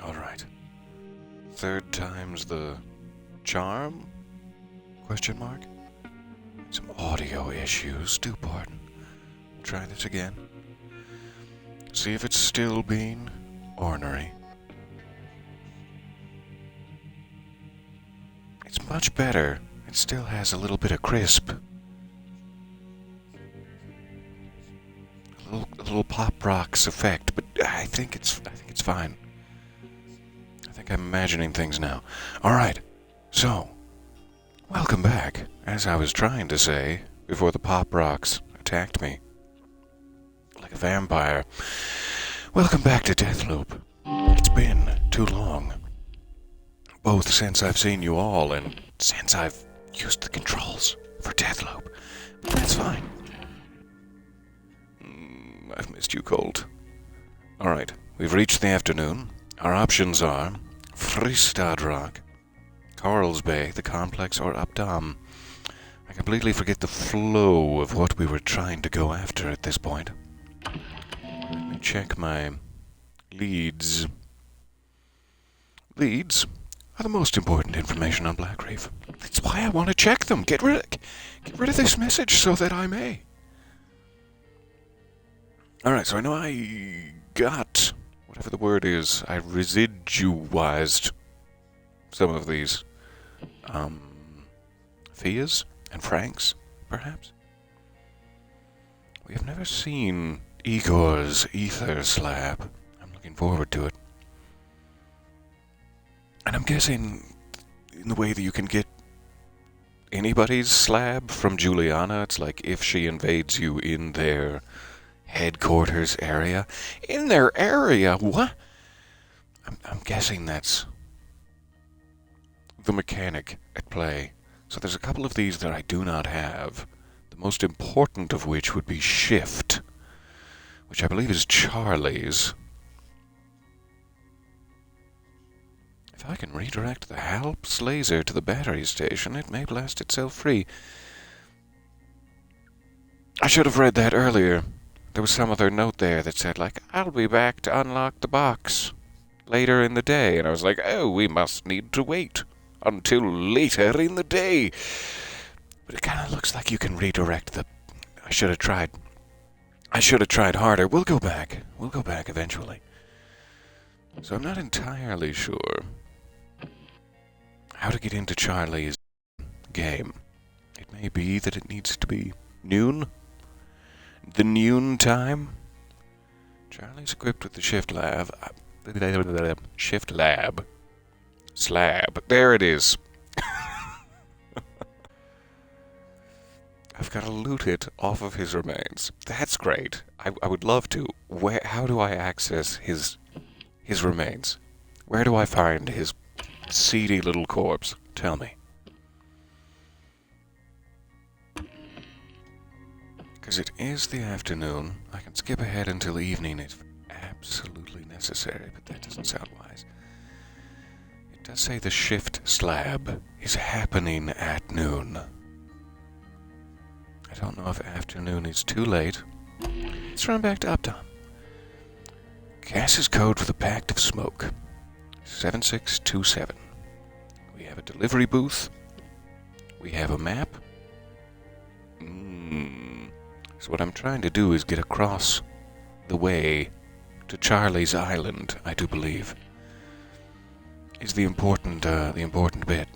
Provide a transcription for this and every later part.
Alright. Third time's the charm? Question mark? Some audio issues. Do pardon. We'll try this again. See if it's still being ornery. It's much better. It still has a little bit of crisp. A little pop rocks effect, but I think it's fine. I think I'm imagining things now. Alright, so welcome back, as I was trying to say before the pop rocks attacked me like a vampire. Welcome back to Deathloop. It's been too long. Both since I've seen you all and since I've used the controls for Deathloop. But that's fine. I've missed you, Colt. Alright, we've reached the afternoon. Our options are Fristad Rock, Carl's Bay, the Complex, or Updaam. I completely forget the flow of what we were trying to go after at this point. Let me check my leads. Leads are the most important information on Black Reef. That's why I want to check them. Get rid of this message so that I may. Alright, so I know I got, whatever the word is, I residualized some of these, fees and francs, perhaps? We have never seen Igor's ether slab. I'm looking forward to it. And I'm guessing, in the way that you can get anybody's slab from Juliana, it's like if she invades you in their headquarters area. In their area? What? I'm guessing that's the mechanic at play. So there's a couple of these that I do not have. The most important of which would be Shift, which I believe is Charlie's. If I can redirect the Halps laser to the battery station, it may blast itself free. I should have read that earlier. There was some other note there that said, like, I'll be back to unlock the box later in the day. And I was like, oh, we must need to wait until later in the day. But it kind of looks like you can redirect the... I should have tried harder. We'll go back. We'll go back eventually. So I'm not entirely sure how to get into Charlie's game. It may be that it needs to be noon. The noon time. Charlie's equipped with the shift lab. Shift lab. Slab. There it is. I've got to loot it off of his remains. That's great. I would love to. How do I access his remains? Where do I find his seedy little corpse? Tell me. Because it is the afternoon. I can skip ahead until evening if absolutely necessary, but that doesn't sound wise. It does say the shift slab is happening at noon. I don't know if afternoon is too late. Let's run back to Updaam. Gas's code for the Pact of Smoke. 7627. We have a delivery booth. We have a map. So what I'm trying to do is get across the way to Charlie's Island, I do believe, is the important bit.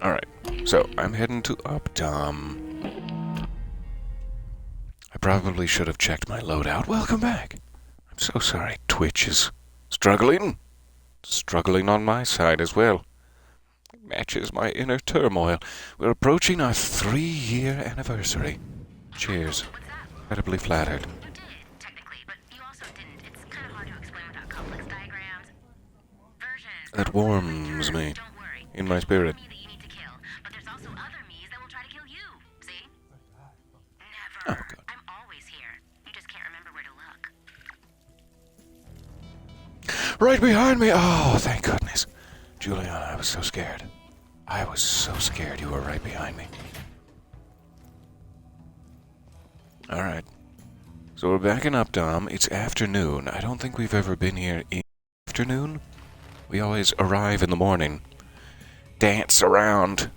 Alright, so I'm heading to Updaam. I probably should have checked my loadout. Welcome back. I'm so sorry Twitch is struggling. Struggling on my side as well. It matches my inner turmoil. We're approaching our 3-year anniversary. Cheers. Incredibly flattered. You did, technically, but you also didn't. It's kind of hard to explain without complex diagrams. Versions. That warms me Don't worry. in my spirit. Me that you need to kill, but there's also other me's that will try to kill you. See? Oh, Never. God. I'm always here. You just can't remember where to look. Right behind me! Oh, thank goodness. Juliana, I was so scared. I was so scared you were right behind me. Alright. So we're back in Updaam. It's afternoon. I don't think we've ever been here in the afternoon. We always arrive in the morning, dance around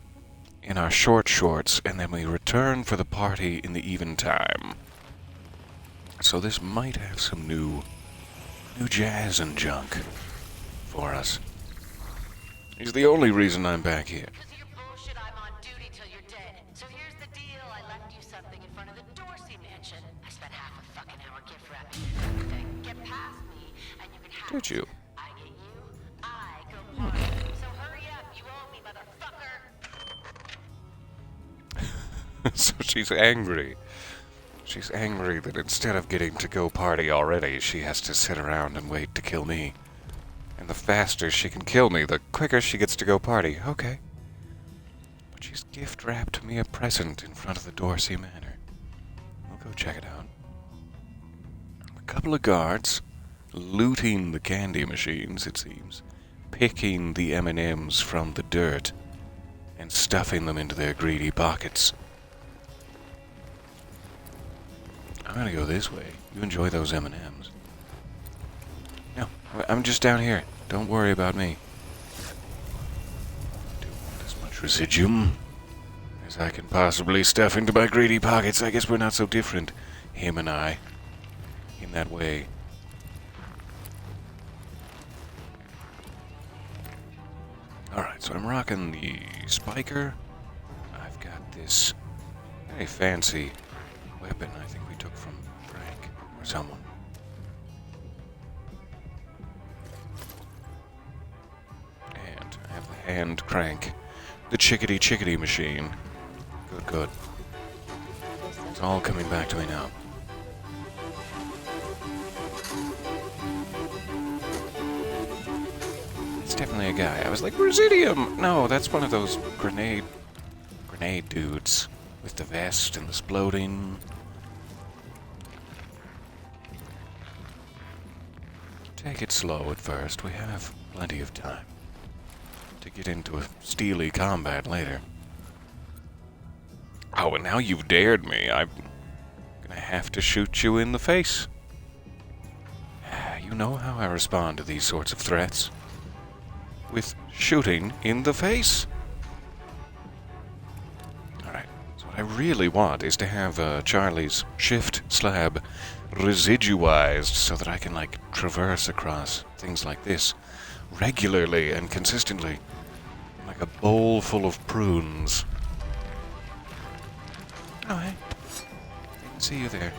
in our short shorts, and then we return for the party in the eventime. So this might have some new jazz and junk for us. It's the only reason I'm back here. Because of your bullshit, I'm on duty till you're dead. So here's the deal. I left you something in front of the Dorsey mansion. I spent half a fucking hour gift wrapping everything. Get past me, and you can have Did you? I get you, I go party. So hurry up, you owe me, motherfucker. So she's angry. She's angry that instead of getting to go party already, she has to sit around and wait to kill me. And the faster she can kill me, the quicker she gets to go party. Okay. But she's gift-wrapped me a present in front of the Dorsey Manor. We'll go check it out. A couple of guards looting the candy machines, it seems, picking the M&Ms from the dirt and stuffing them into their greedy pockets. I'm gonna go this way. You enjoy those M&Ms. No, I'm just down here. Don't worry about me. I do want as much residuum as I can possibly stuff into my greedy pockets. I guess we're not so different, him and I, in that way. Alright, so I'm rocking the spiker. I've got this very fancy weapon I think we took from Frank or someone. And I have the hand crank, the chickadee machine. Good, good. It's all coming back to me now. It's definitely a guy. I was like, Residium! No, that's one of those grenade dudes with the vest and the exploding. Take it slow at first. We have plenty of time to get into a steely combat later. Oh, and now you've dared me. I'm gonna have to shoot you in the face. You know how I respond to these sorts of threats. With shooting in the face. Alright, so what I really want is to have Charlie's shift slab residuized so that I can, like, traverse across things like this regularly and consistently, like a bowl full of prunes. Oh, hey. I can see you there,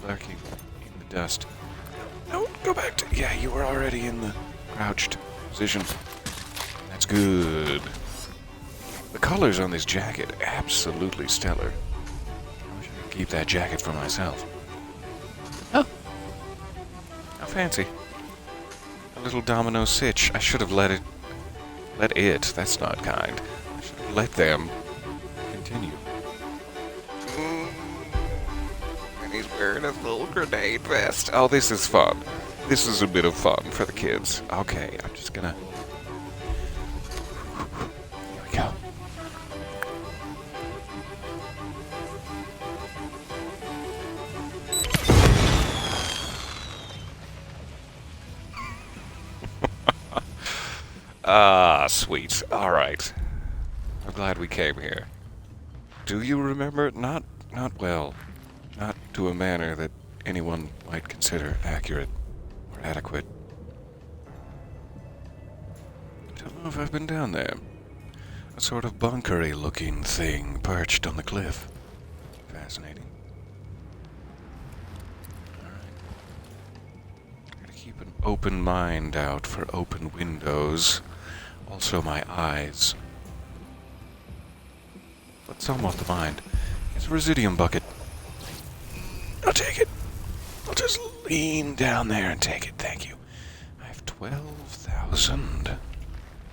lurking in the dust. No, go back to... Yeah, you were already in the crouched position. That's good. The colors on this jacket, absolutely stellar. I wish I could keep that jacket for myself. Oh. How fancy. A little domino sitch. I should have let it... That's not kind. I should have let them continue. And he's wearing a little grenade vest. Oh, this is fun. This is a bit of fun for the kids. Okay, I'm just gonna... Here we go. Ah, sweet. All right. I'm glad we came here. Do you remember? Not well. Not to a manner that anyone might consider accurate or adequate. I don't know if I've been down there. A sort of bunkery-looking thing perched on the cliff. Fascinating. Alright. Gotta keep an open mind out for open windows. Also my eyes. But somewhat the mind. It's a residium bucket. I'll take it. I'll just lean down there and take it, thank you. I have 12,000.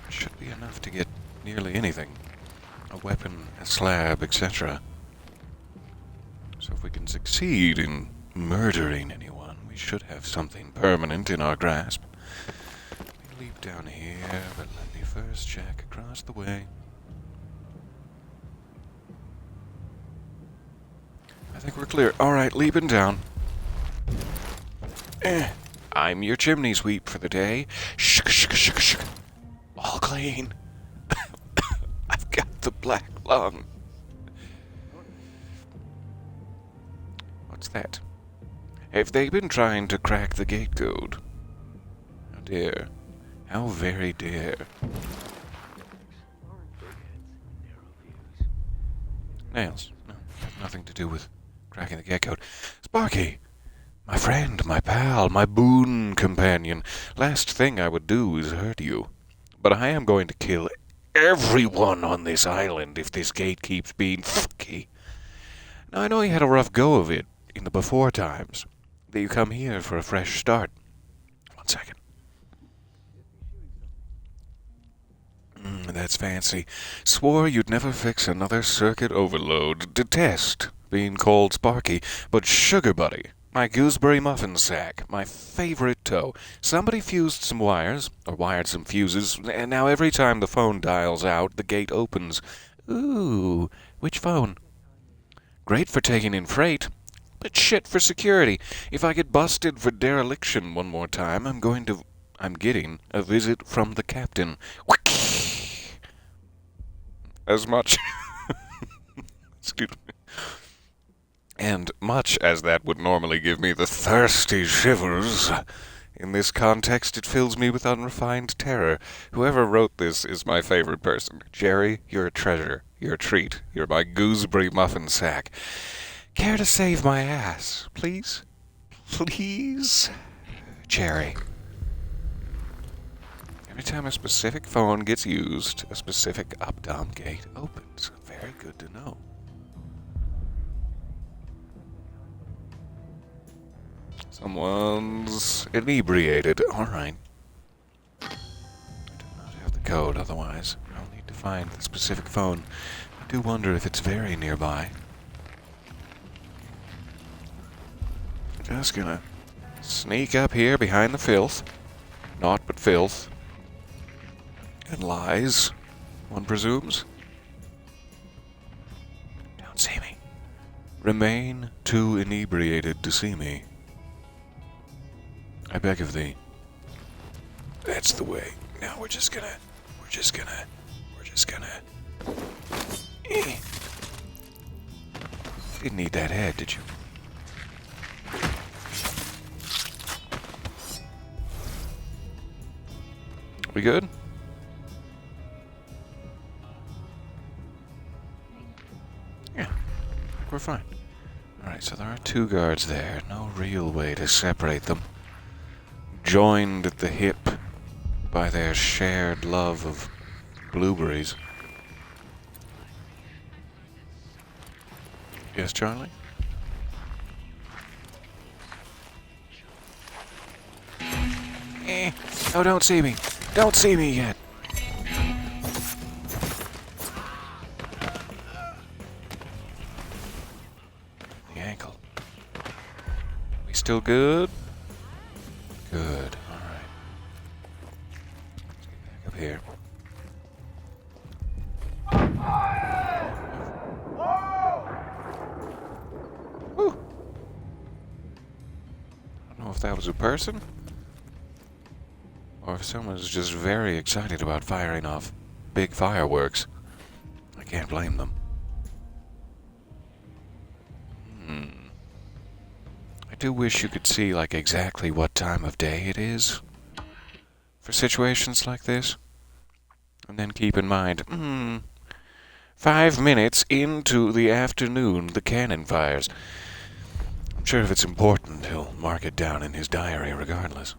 Should be enough to get nearly anything. A weapon, a slab, etc. So if we can succeed in murdering anyone, we should have something permanent in our grasp. We leap down here, but let me first check across the way. I think we're clear. Alright, leaping down. I'm your chimney sweep for the day. Shk, shk, shk, shk. All clean. I've got the black lung. What's that? Have they been trying to crack the gate code? How dare. How very dare. Nails. No, has nothing to do with cracking the gate code. Sparky! My friend, my pal, my boon companion. Last thing I would do is hurt you. But I am going to kill everyone on this island if this gate keeps being fucky. Now, I know you had a rough go of it in the before times. That you come here for a fresh start. 1 second. That's fancy. Swore you'd never fix another circuit overload. Detest being called Sparky, but Sugar Buddy, my gooseberry muffin sack, my favorite toe. Somebody fused some wires, or wired some fuses, and now every time the phone dials out, the gate opens. Ooh, which phone? Great for taking in freight, but shit for security. If I get busted for dereliction one more time, I'm getting a visit from the captain. As much... Excuse me. And much as that would normally give me the thirsty shivers, in this context it fills me with unrefined terror. Whoever wrote this is my favorite person. Jerry, you're a treasure. You're a treat. You're my gooseberry muffin sack. Care to save my ass, please? Please? Jerry. Every time a specific phone gets used, a specific Updaam gate opens. Very good to know. Someone's inebriated. Alright. I do not have the code, otherwise I'll need to find the specific phone. I do wonder if it's very nearby. Just gonna sneak up here behind the filth. Naught but filth. And lies, one presumes. Don't see me. Remain too inebriated to see me. I beg of thee. That's the way. Now we're just gonna... Didn't need that head, did you? We good? Yeah, we're fine. Alright, so there are 2 guards there. No real way to separate them. Joined at the hip by their shared love of blueberries. Yes, Charlie? Oh, don't see me. Don't see me yet. The ankle. We still good? Good. Alright. Let's get back up here. Whew. I don't know if that was a person, or if someone's just very excited about firing off big fireworks. I can't blame them. I do wish you could see, like, exactly what time of day it is for situations like this. And then keep in mind, 5 minutes into the afternoon, the cannon fires. I'm sure if it's important, he'll mark it down in his diary regardless.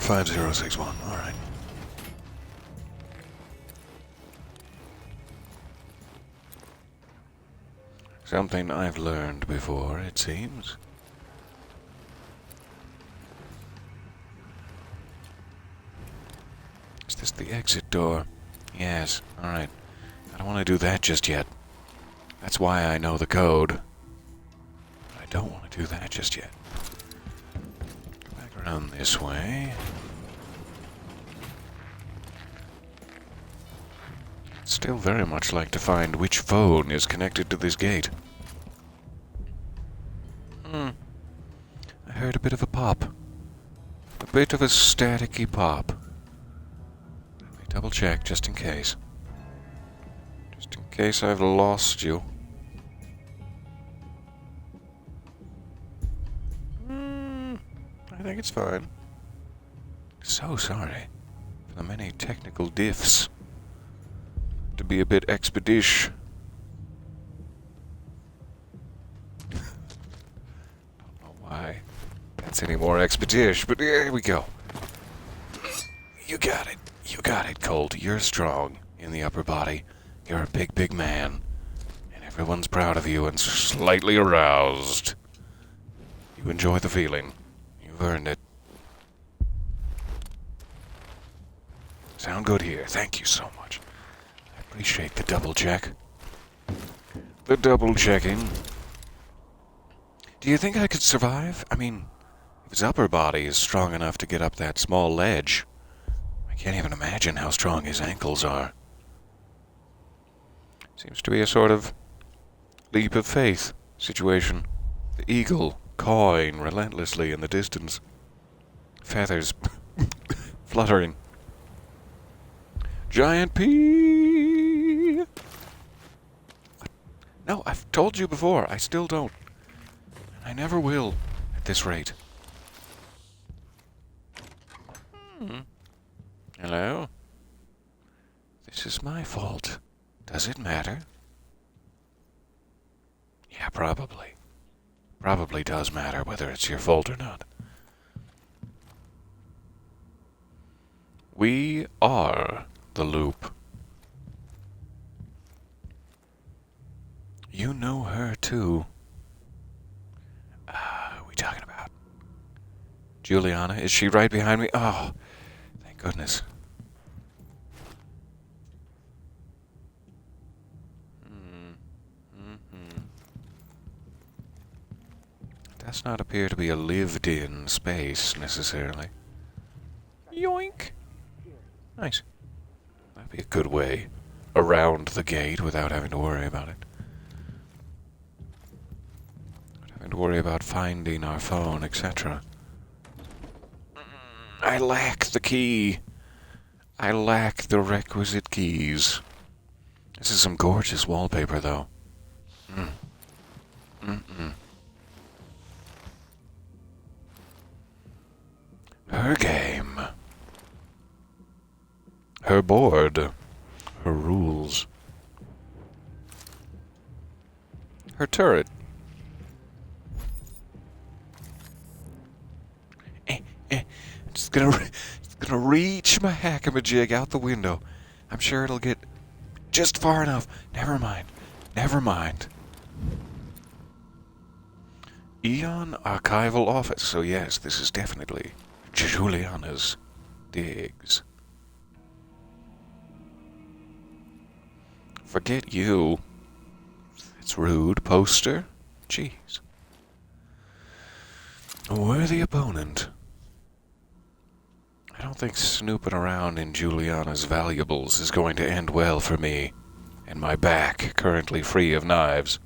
5061, alright. Something I've learned before, it seems. Is this the exit door? Yes, alright. I don't want to do that just yet. That's why I know the code. But I don't want to do that just yet. Go back around this way. Still very much like to find which phone is connected to this gate. I heard get a bit of a pop. A bit of a staticky pop. Let me double check just in case. Just in case I've lost you. I think it's fine. So sorry for the many technical diffs. To be a bit expeditious. Don't know why that's any more expeditious, but here we go. You got it. You got it, Colt. You're strong in the upper body. You're a big, big man. And everyone's proud of you and slightly aroused. You enjoy the feeling. You've earned it. Sound good here. Thank you so much. I appreciate the double check. The double checking. Do you think I could survive? I mean, if his upper body is strong enough to get up that small ledge, I can't even imagine how strong his ankles are. Seems to be a sort of leap of faith situation. The eagle cawing relentlessly in the distance. Feathers fluttering. Giant pea! No, I've told you before. I still don't. I never will at this rate. Hello? This is my fault. Does it matter? Yeah, probably. Probably does matter whether it's your fault or not. We are the loop. You know her too. Are we talking about Juliana? Is she right behind me? Oh, thank goodness. Does not appear to be a lived-in space, necessarily. Yoink! Nice. That'd be a good way around the gate without having to worry about it. Without having to worry about finding our phone, etc. I lack the key. I lack the requisite keys. This is some gorgeous wallpaper, though. Her game. Her board. Her rules. Her turret. Just gonna reach my hackamajig out the window. I'm sure it'll get just far enough. Never mind. Never mind. Eon Archival Office. So yes, this is definitely Juliana's digs. Forget you. It's rude, poster. Jeez. A worthy opponent. I don't think snooping around in Juliana's valuables is going to end well for me and my back, currently free of knives.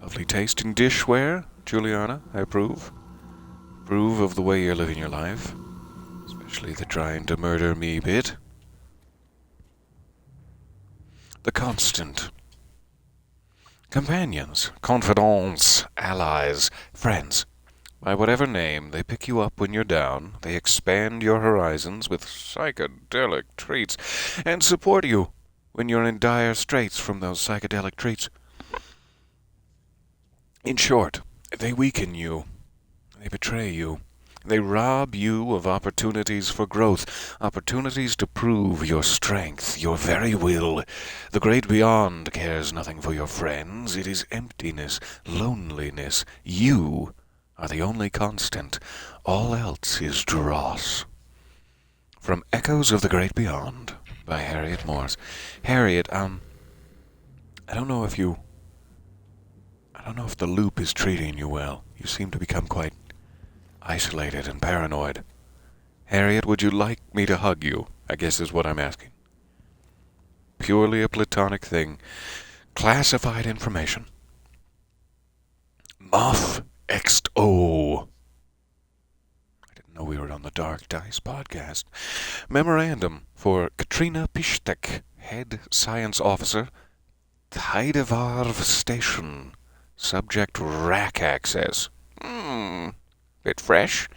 Lovely taste in dishware, Juliana, I approve. Approve of the way you're living your life, especially the trying to murder me bit. The constant. Companions, confidants, allies, friends. By whatever name, they pick you up when you're down, they expand your horizons with psychedelic treats, and support you when you're in dire straits from those psychedelic treats. In short, they weaken you, they betray you, they rob you of opportunities for growth, opportunities to prove your strength, your very will. The great beyond cares nothing for your friends, it is emptiness, loneliness. You are the only constant. All else is dross. From Echoes of the Great Beyond by Harriet Morse. Harriet, I don't know if the loop is treating you well. You seem to become quite isolated and paranoid. Harriet, would you like me to hug you? I guess is what I'm asking. Purely a platonic thing. Classified information. Moth XO. I didn't know we were on the Dark Dice podcast. Memorandum for Katrina Pishtek, Head Science Officer, Heidevarv Station. Subject rack access. Bit fresh.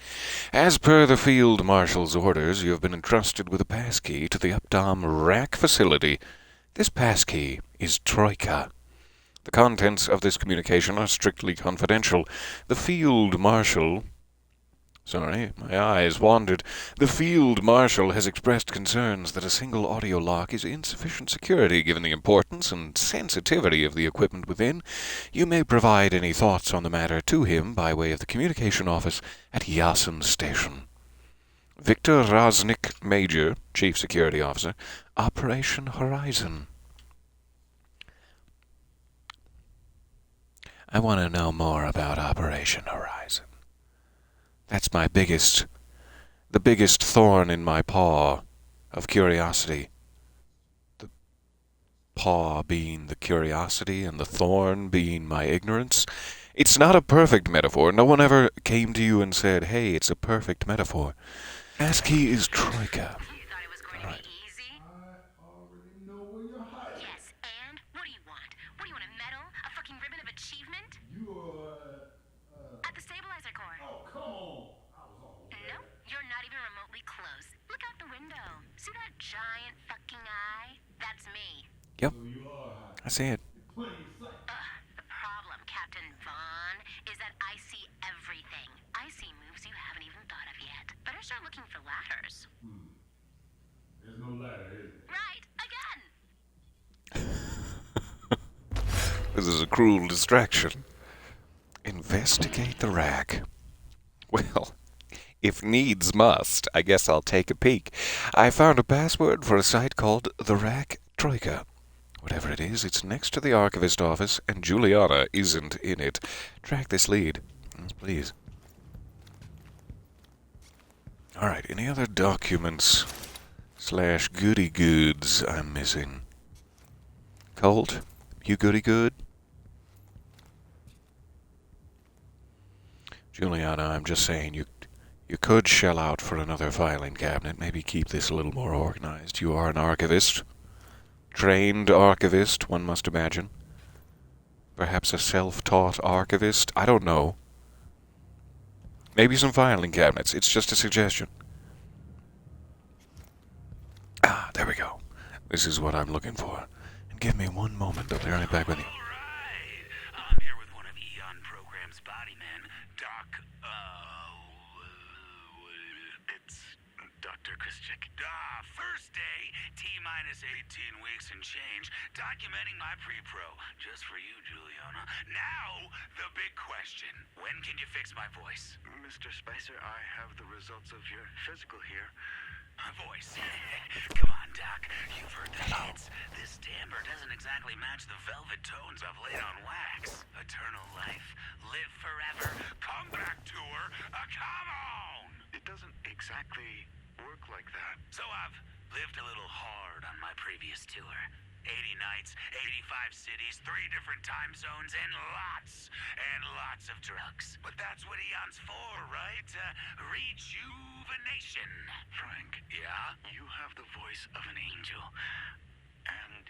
As per the Field Marshal's orders, you have been entrusted with a passkey to the Updaam rack facility. This passkey is Troika. The contents of this communication are strictly confidential. The Field Marshal... Sorry, my eyes wandered. The Field Marshal has expressed concerns that a single audio lock is insufficient security given the importance and sensitivity of the equipment within. You may provide any thoughts on the matter to him by way of the communication office at Yasen Station. Victor Rosnik, Major, Chief Security Officer, Operation Horizon. I want to know more about Operation Horizon. That's the biggest thorn in my paw of curiosity. The paw being the curiosity and the thorn being my ignorance. It's not a perfect metaphor. No one ever came to you and said, hey, it's a perfect metaphor. Passkey is Troika. You thought it was going to be easy? I already know where you're hiding. Yes, and? What do you want? What do you want, a medal? A fucking ribbon of achievement? You're, At the stabilizer core. oh, come on. I was almost there. No, you're not even remotely close. Look out the window. See that giant fucking eye? That's me. Yep, So you are hiding. I see it. Plain sight. The problem, Captain Vaughn, is that I see everything. I see moves you haven't even thought of yet. Better start looking for ladders. There's no ladder, is there? Right, again! This is a cruel distraction. Investigate the rack. Well, if needs must, I guess I'll take a peek. I found a password for a site called The Rack Troika. Whatever it is, it's next to the archivist office, and Juliana isn't in it. Track this lead. Yes, please. Alright, any other documents / goody goods I'm missing? Colt, you goody good? Juliana, I'm just saying, you could shell out for another filing cabinet. Maybe keep this a little more organized. You are an archivist. Trained archivist, one must imagine. Perhaps a self-taught archivist? I don't know. Maybe some filing cabinets. It's just a suggestion. Ah, there we go. This is what I'm looking for. And give me one moment. I'll be right back with you. Alright, I'm here with one of Eon Program's body men, Doc, it's Dr. Krischik. First day, T-minus 18 weeks and change, documenting my pre-pro, just for you, Juliana. Now, the big question. When can you fix my voice? Mr. Spicer, I have the results of your physical here. My voice. Come on, Doc. You've heard the hits. This timbre doesn't exactly match the velvet tones I've laid on wax. Eternal life. Live forever. Comeback tour. Come on! It doesn't exactly work like that. So I've lived a little hard on my previous tour. 80 nights, 85 cities, 3 different time zones, and lots of drugs. But that's what Eon's for, right? Rejuvenation. Frank, Yeah? you have the voice of an angel. And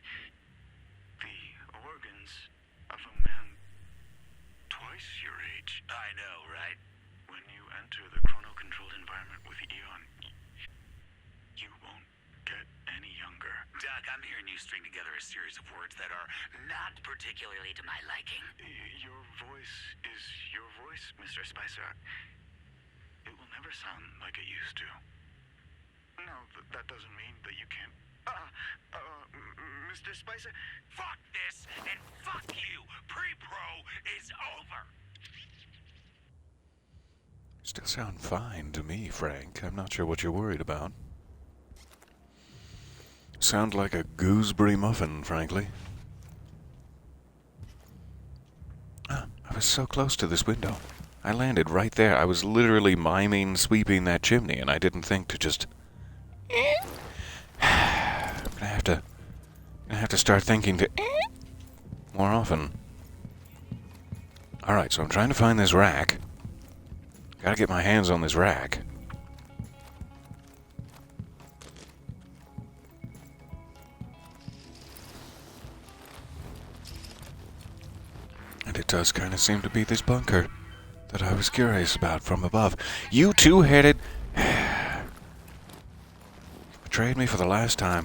the organs of a man twice your age. I know, right? When you enter the chrono-controlled environment with Eon, you won't get any younger. Doc, I'm hearing you string together a series of words that are not particularly to my liking. Your voice is your voice, Mr. Spicer. It will never sound like it used to. No, that doesn't mean that you can't. Mr. Spicer. Fuck this, and fuck you! Pre-pro is over! Still sound fine to me, Frank. I'm not sure what you're worried about. Sound like a gooseberry muffin, frankly. Ah, I was so close to this window. I landed right there. I was literally miming sweeping that chimney, and I didn't think to just... I'm gonna have to start thinking to... more often. Alright, so I'm trying to find this rack. Gotta get my hands on this rack. And it does kind of seem to be this bunker that I was curious about from above. You two-headed... betrayed me for the last time.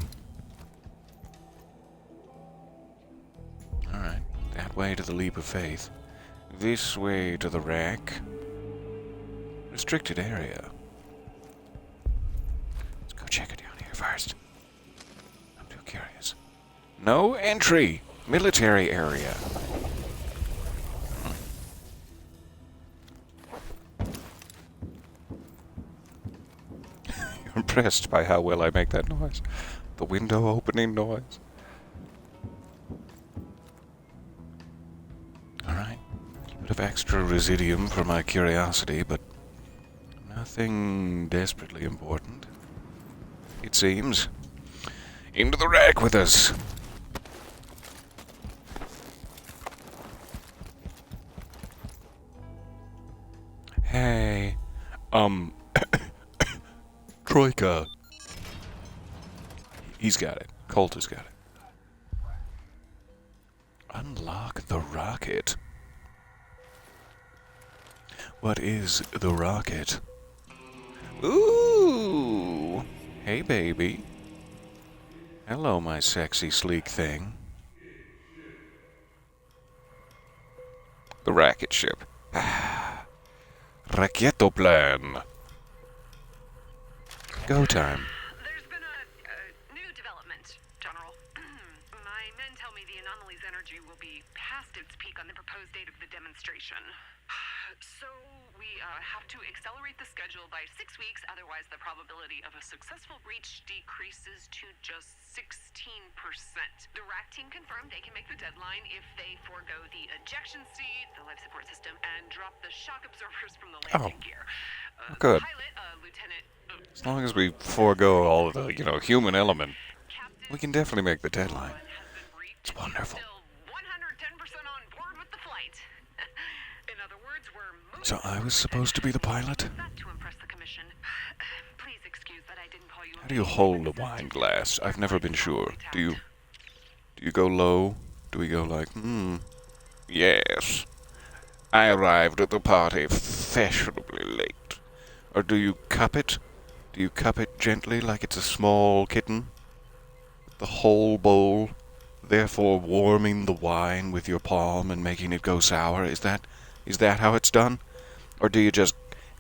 Alright, that way to the leap of faith. This way to the rack. Restricted area. Let's go check it down here first. I'm too curious. No entry! Military area. You're impressed by how well I make that noise. The window opening noise. Alright. A bit of extra residuum for my curiosity, but nothing desperately important. It seems. Into the rack with us. Hey. Troika. He's got it. Colt has got it. Unlock the rocket. What is the rocket? Ooh! Hey, baby. Hello, my sexy, sleek thing. The rocket ship. Raketo plan. Go time. There's been a new development, General. My men tell me the anomaly's energy will be past its peak on the proposed date of the demonstration. So we have to accelerate the schedule by 6 weeks, otherwise the probability of a successful breach decreases to just 16%. The RAC team confirmed they can make the deadline if they forego the ejection seat, the life support system, and drop the shock absorbers from the landing gear. Good. Pilot, Lieutenant... As long as we forego all of the, human element, we can definitely make the deadline. It's wonderful. Still 110% on board with the flight. In other words, we're moving. So I was supposed to be the pilot? That to impress the commission. Please excuse that I didn't call you. How do you hold a wine glass? I've never been sure. Do you go low? Do we go like, yes. I arrived at the party fashionably late. Or do you cup it? Do you cup it gently like it's a small kitten? The whole bowl, therefore warming the wine with your palm and making it go sour? Is that how it's done? Or do you just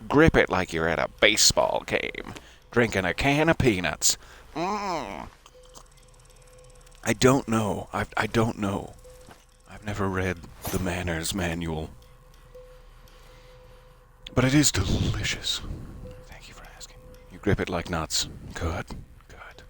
grip it like you're at a baseball game, drinking a can of peanuts? I don't know. I don't know. I've never read the manners manual. But it is delicious. Thank you for asking. You grip it like nuts. Good. Good.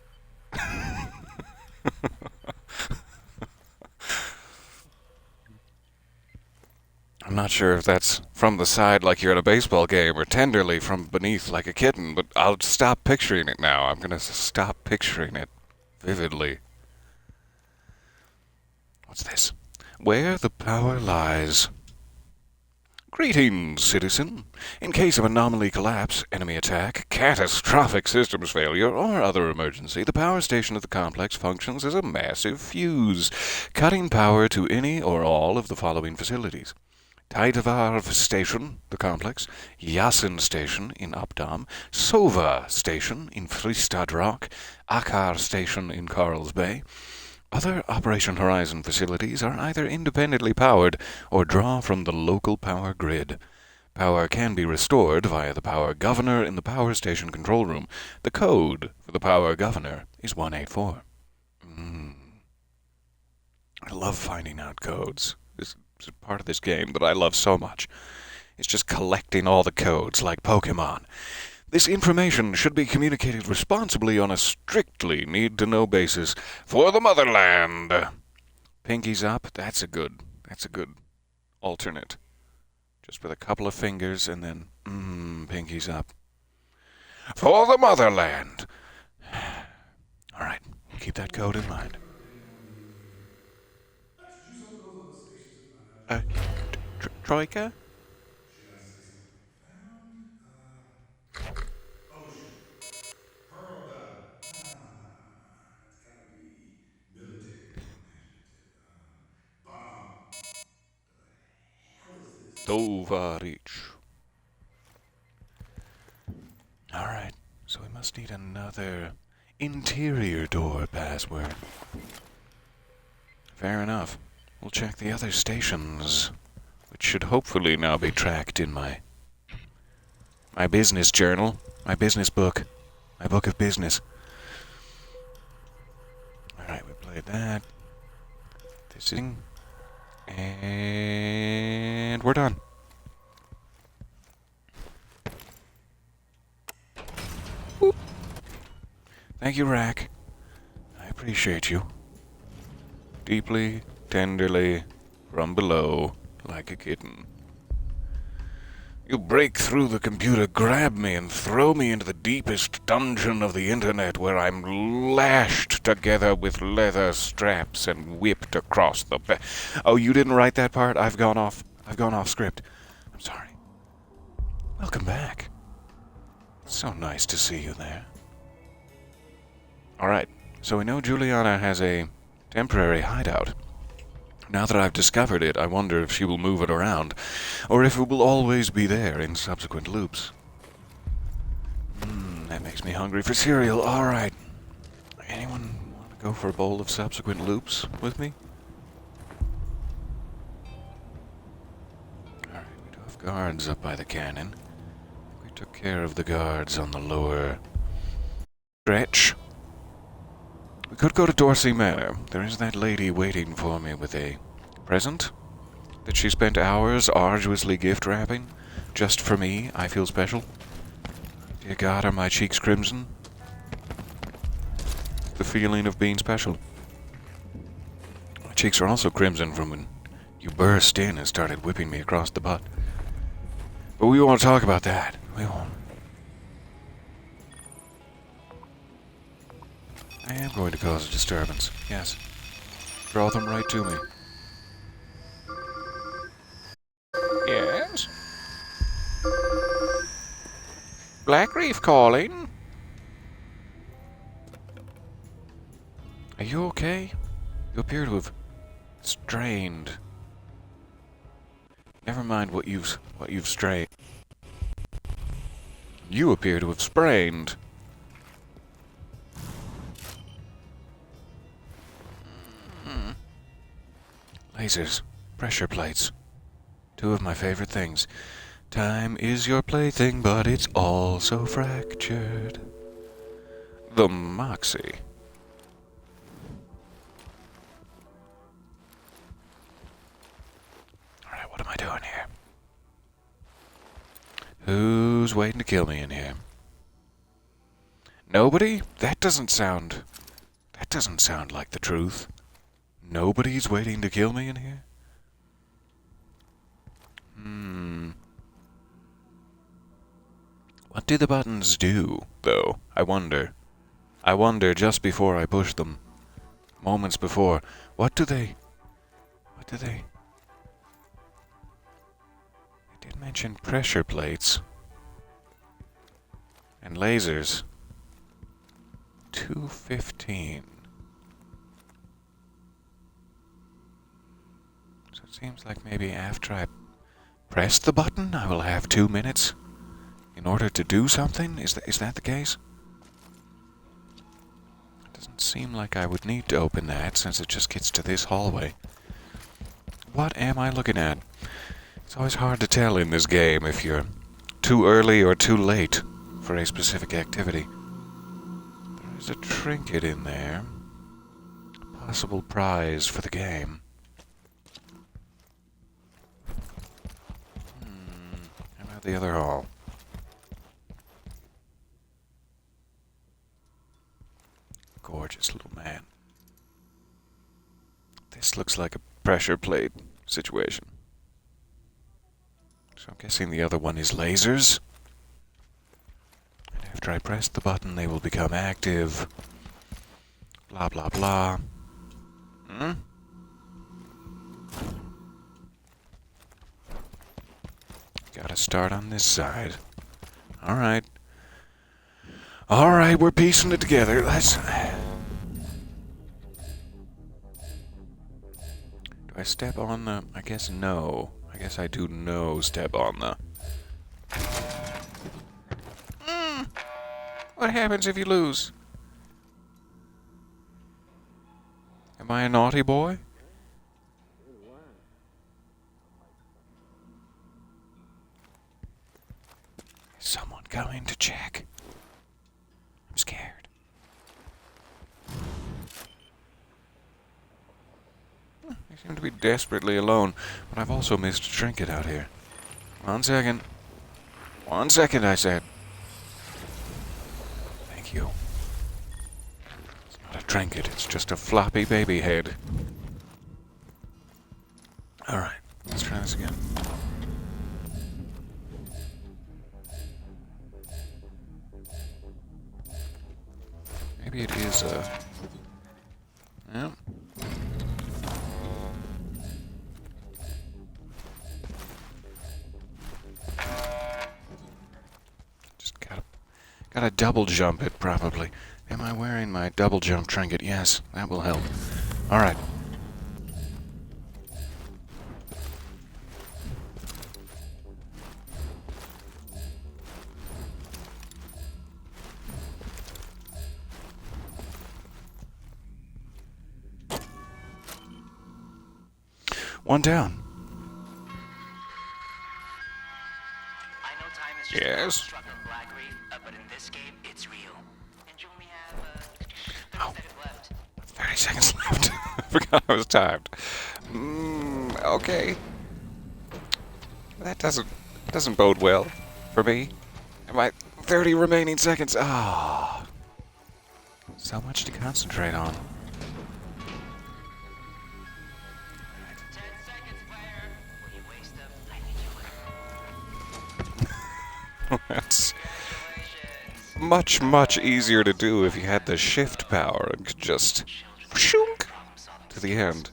I'm not sure if that's from the side like you're at a baseball game or tenderly from beneath like a kitten, but I'll stop picturing it now. I'm going to stop picturing it vividly. What's this? Where the power lies. Greetings, citizen. In case of anomaly collapse, enemy attack, catastrophic systems failure, or other emergency, the power station at the complex functions as a massive fuse, cutting power to any or all of the following facilities. Taidavarv Station, the complex, Yasin Station in Updaam, Sova Station in Fristad Rock, Akar Station in Carl's Bay. Other Operation Horizon facilities are either independently powered or draw from the local power grid. Power can be restored via the power governor in the power station control room. The code for the power governor is 184. I love finding out codes. This is part of this game that I love so much. It's just collecting all the codes like Pokemon. This information should be communicated responsibly on a strictly need-to-know basis for the motherland. Pinkies up, that's a good alternate. Just with a couple of fingers and then, pinkies up. For the motherland. All right, keep that code in mind. Troika? Should I say something found? Ocean. Pearl diving. It's gotta be military or imaginative. Bomb. The hell is this? Tovarich. Alright, so we must need another interior door password. Fair enough. We'll check the other stations, which should hopefully now be tracked in my business journal, my business book, my book of business. Alright, we played that. This thing. And we're done. Boop. Thank you, Rack. I appreciate you. Deeply, tenderly, from below, like a kitten. You break through the computer, grab me, and throw me into the deepest dungeon of the internet where I'm lashed together with leather straps and whipped across the back. Oh, you didn't write that part? I've gone off script. I'm sorry. Welcome back. So nice to see you there. Alright, so we know Juliana has a temporary hideout. Now that I've discovered it, I wonder if she will move it around, or if it will always be there in subsequent loops. That makes me hungry for cereal. Alright. Anyone want to go for a bowl of subsequent loops with me? Alright, we do have guards up by the cannon. We took care of the guards on the lower stretch. We could go to Dorsey Manor. There is that lady waiting for me with a present that she spent hours arduously gift wrapping. Just for me, I feel special. Dear God, are my cheeks crimson? The feeling of being special. My cheeks are also crimson from when you burst in and started whipping me across the butt. But we won't talk about that. We won't. I am going to cause a disturbance, yes. Draw them right to me. Yes? Black Reef calling? Are you okay? You appear to have strained. Never mind what you've strained. You appear to have sprained. Lasers, pressure plates. Two of my favorite things. Time is your plaything, but it's also fractured. The Moxie. Alright, what am I doing here? Who's waiting to kill me in here? Nobody? That doesn't sound like the truth. Nobody's waiting to kill me in here? What do the buttons do, though? I wonder. I wonder just before I push them. Moments before. What do they... They did mention pressure plates. And lasers. 2:15. So it seems like maybe after I press the button, I will have 2 minutes in order to do something? Is that the case? It doesn't seem like I would need to open that, since it just gets to this hallway. What am I looking at? It's always hard to tell in this game if you're too early or too late for a specific activity. There is a trinket in there. A possible prize for the game. How about the other hall? Gorgeous little man. This looks like a pressure plate situation. So I'm guessing the other one is lasers. And after I press the button, they will become active. Blah, blah, blah. Gotta start on this side. Alright. Alright, we're piecing it together. Let's... Do I step on the... I guess no. I guess I do no step on the... What happens if you lose? Am I a naughty boy? Is someone coming to check? I'm scared. I seem to be desperately alone, but I've also missed a trinket out here. 1 second. 1 second, I said. Thank you. It's not a trinket, it's just a floppy baby head. Alright, let's try this again. Maybe it is a... Yeah. Just gotta double jump it, probably. Am I wearing my double jump trinket? Yes, that will help. Alright. One down. I know time is just Yes? struck in Black Reef, but in this game, it's real. And you only have 30 seconds left. 30 seconds left. I forgot I was timed. Okay. That doesn't bode well for me. My 30 remaining seconds. Ah. So much to concentrate on. 10 seconds, player. Will you waste them? I need you. That's Congratulations. much easier to do if you had the shift power and could just shunk to the end.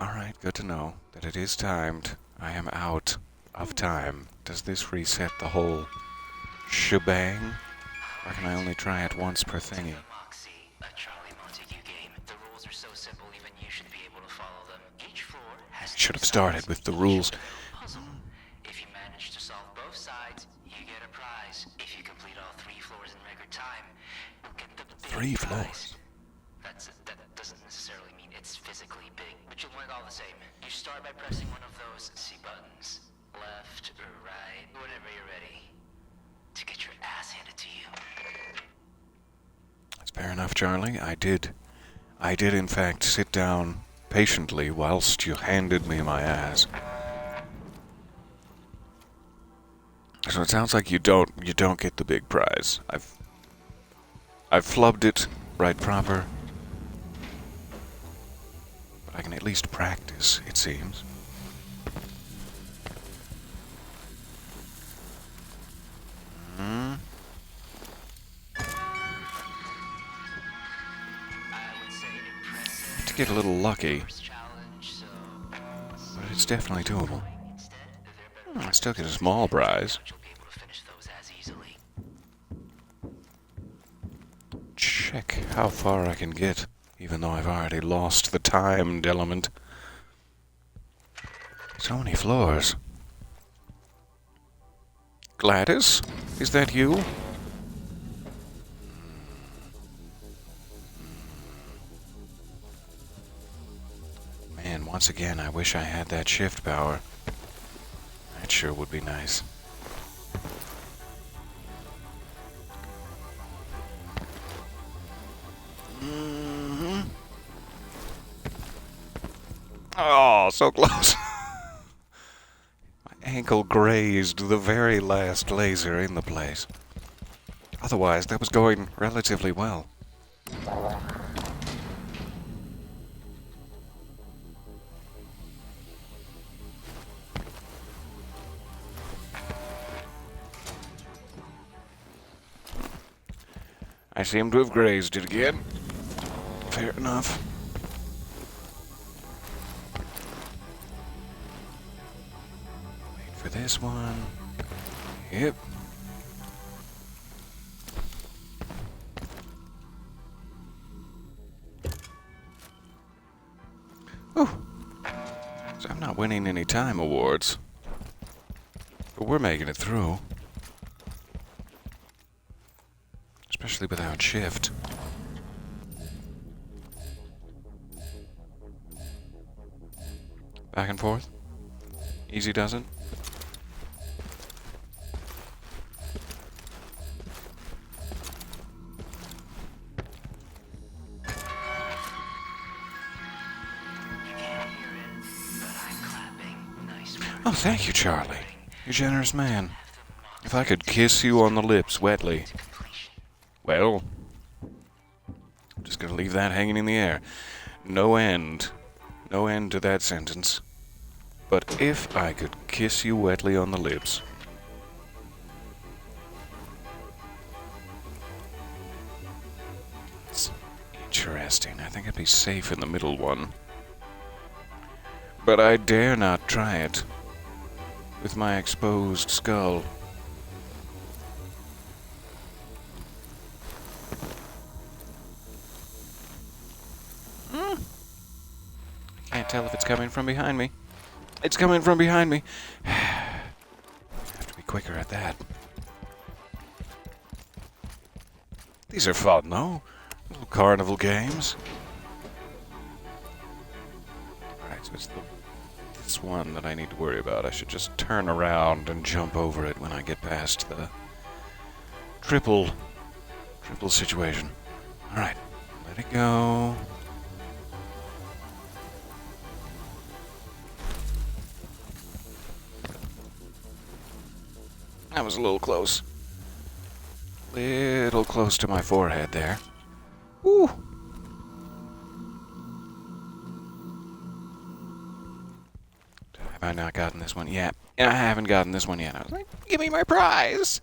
Alright, good to know that it is timed. I am out of time. Does this reset the whole shebang? Or can I only try it once per thingy? Moxie, a Charlie Montague game. The rules are so simple, even you should be able to follow them. Each floor has Should have started with the rules. puzzle. If you manage to solve both sides, you get a prize. If you complete all 3 floors in record time, you'll get the big 3 prize. floors. That doesn't necessarily mean it's physically big, but you'll work all the same. You start by pressing one of those C buttons. Left or right, whenever you're ready. To get your ass handed to you. That's fair enough, Charlie. I did in fact sit down patiently whilst you handed me my ass. So it sounds like you don't get the big prize. I've flubbed it right proper. But I can at least practice, it seems. I would say impressive. To get a little lucky, First challenge, so but it's definitely doable. instead, they're better I still get a small prize. you'll be able to finish those as easily. Check how far I can get, even though I've already lost the timed element. So many floors. Gladys? Is that you? Man, once again, I wish I had that shift power. That sure would be nice. Oh, so close. My ankle grazed the very last laser in the place. Otherwise, that was going relatively well. I seem to have grazed it again. Fair enough. this one. Yep. Whew. So I'm not winning any time awards. But we're making it through. Especially without shift. Back and forth. Easy does it. Oh, thank you, Charlie. You're a generous man. If I could kiss you on the lips wetly. Well, I'm just gonna leave that hanging in the air. No end. No end to that sentence. But if I could kiss you wetly on the lips. It's interesting. I think I'd be safe in the middle one. But I dare not try it. With my exposed skull. Can't tell if it's coming from behind me. It's coming from behind me. Have to be quicker at that. These are fun, though. Little carnival games. Alright, so it's this one that I need to worry about. I should just turn around and jump over it when I get past the triple situation. Alright, let it go. That was a little close. Little close to my forehead there. Woo! Have I not gotten this one yet? I haven't gotten this one yet. I was like, give me my prize!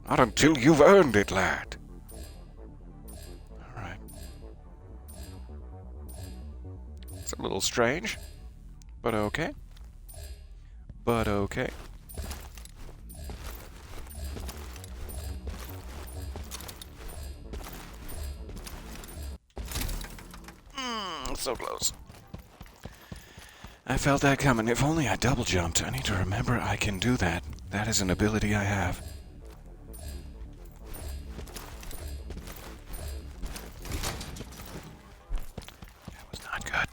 Not until you've earned it, lad. Alright. It's a little strange, but okay. But okay. So close. I felt that coming. If only I double jumped. I need to remember I can do that. That is an ability I have. That was not good.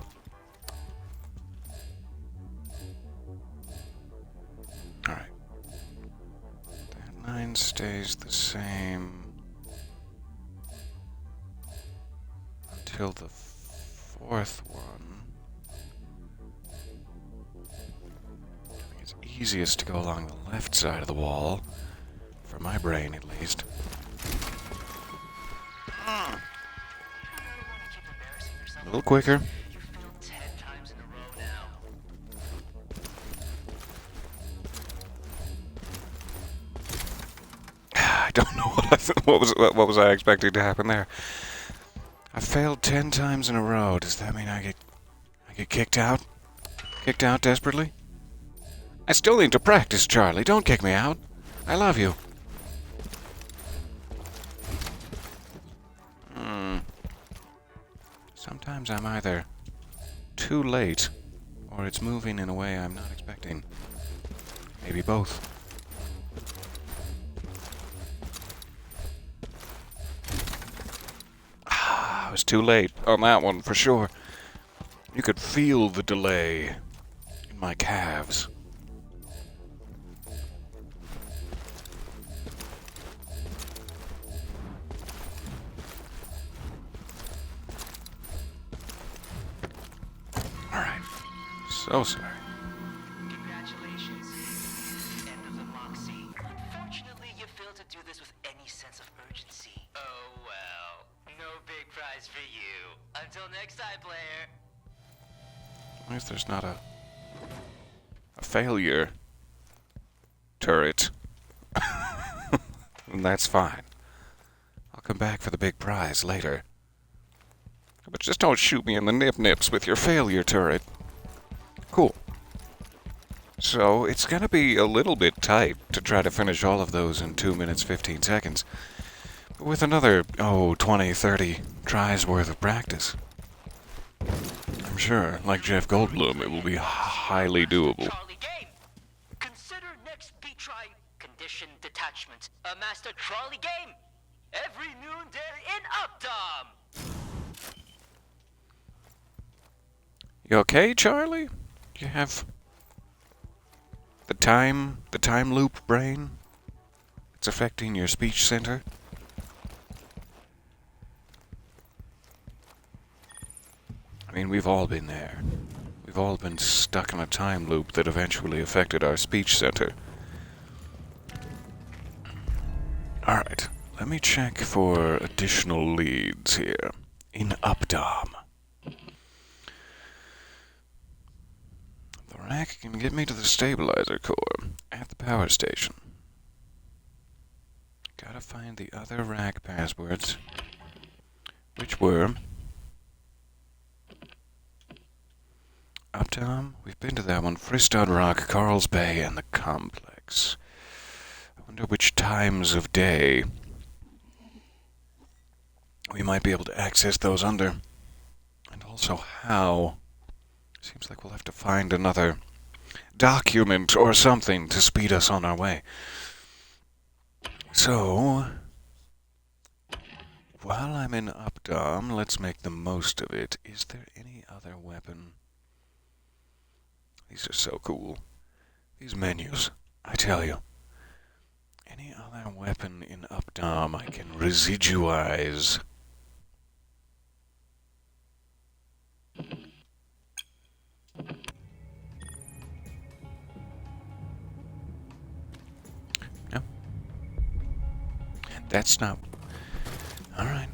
Alright. That line stays the same until the fourth one. I think it's easiest to go along the left side of the wall, for my brain at least. A little quicker. You failed 10 times in a row now. I don't know what was I expecting to happen there. I failed 10 times in a row. Does that mean I get kicked out? Kicked out desperately? I still need to practice, Charlie. Don't kick me out. I love you. Sometimes I'm either too late, or it's moving in a way I'm not expecting. Maybe both. I was too late on that one, for sure. You could feel the delay in my calves. Alright. So sorry. Congratulations. End of the moxie. Unfortunately, you failed to do this with any sense of urgency. Oh well. No big prize for you. Until next time, player. At least there's not a failure turret. And that's fine. I'll come back for the big prize later. But just don't shoot me in the nip-nips with your failure turret. Cool. So it's gonna be a little bit tight to try to finish all of those in 2 minutes 15 seconds. But with another, 20, 30 tries worth of practice, I'm sure, like Jeff Goldblum, it will be highly doable. Charlie game. Consider next beat try condition detachment. A master trolley game. Every noon there in Updaam. You okay, Charlie? You have the time loop brain? It's affecting your speech center? I mean, we've all been there. We've all been stuck in a time loop that eventually affected our speech center. Alright, let me check for additional leads here in Updaam. The rack can get me to the stabilizer core at the power station. Gotta find the other rack passwords, which were Updaam. We've been to that one. Fristad Rock, Carl's Bay, and the Complex. I wonder which times of day we might be able to access those under. And also how. Seems like we'll have to find another document or something to speed us on our way. So, while I'm in Updaam, let's make the most of it. Is there any other weapon? These are so cool. These menus, I tell you. Any other weapon in Updaam I can residuize? No. That's not... Alright.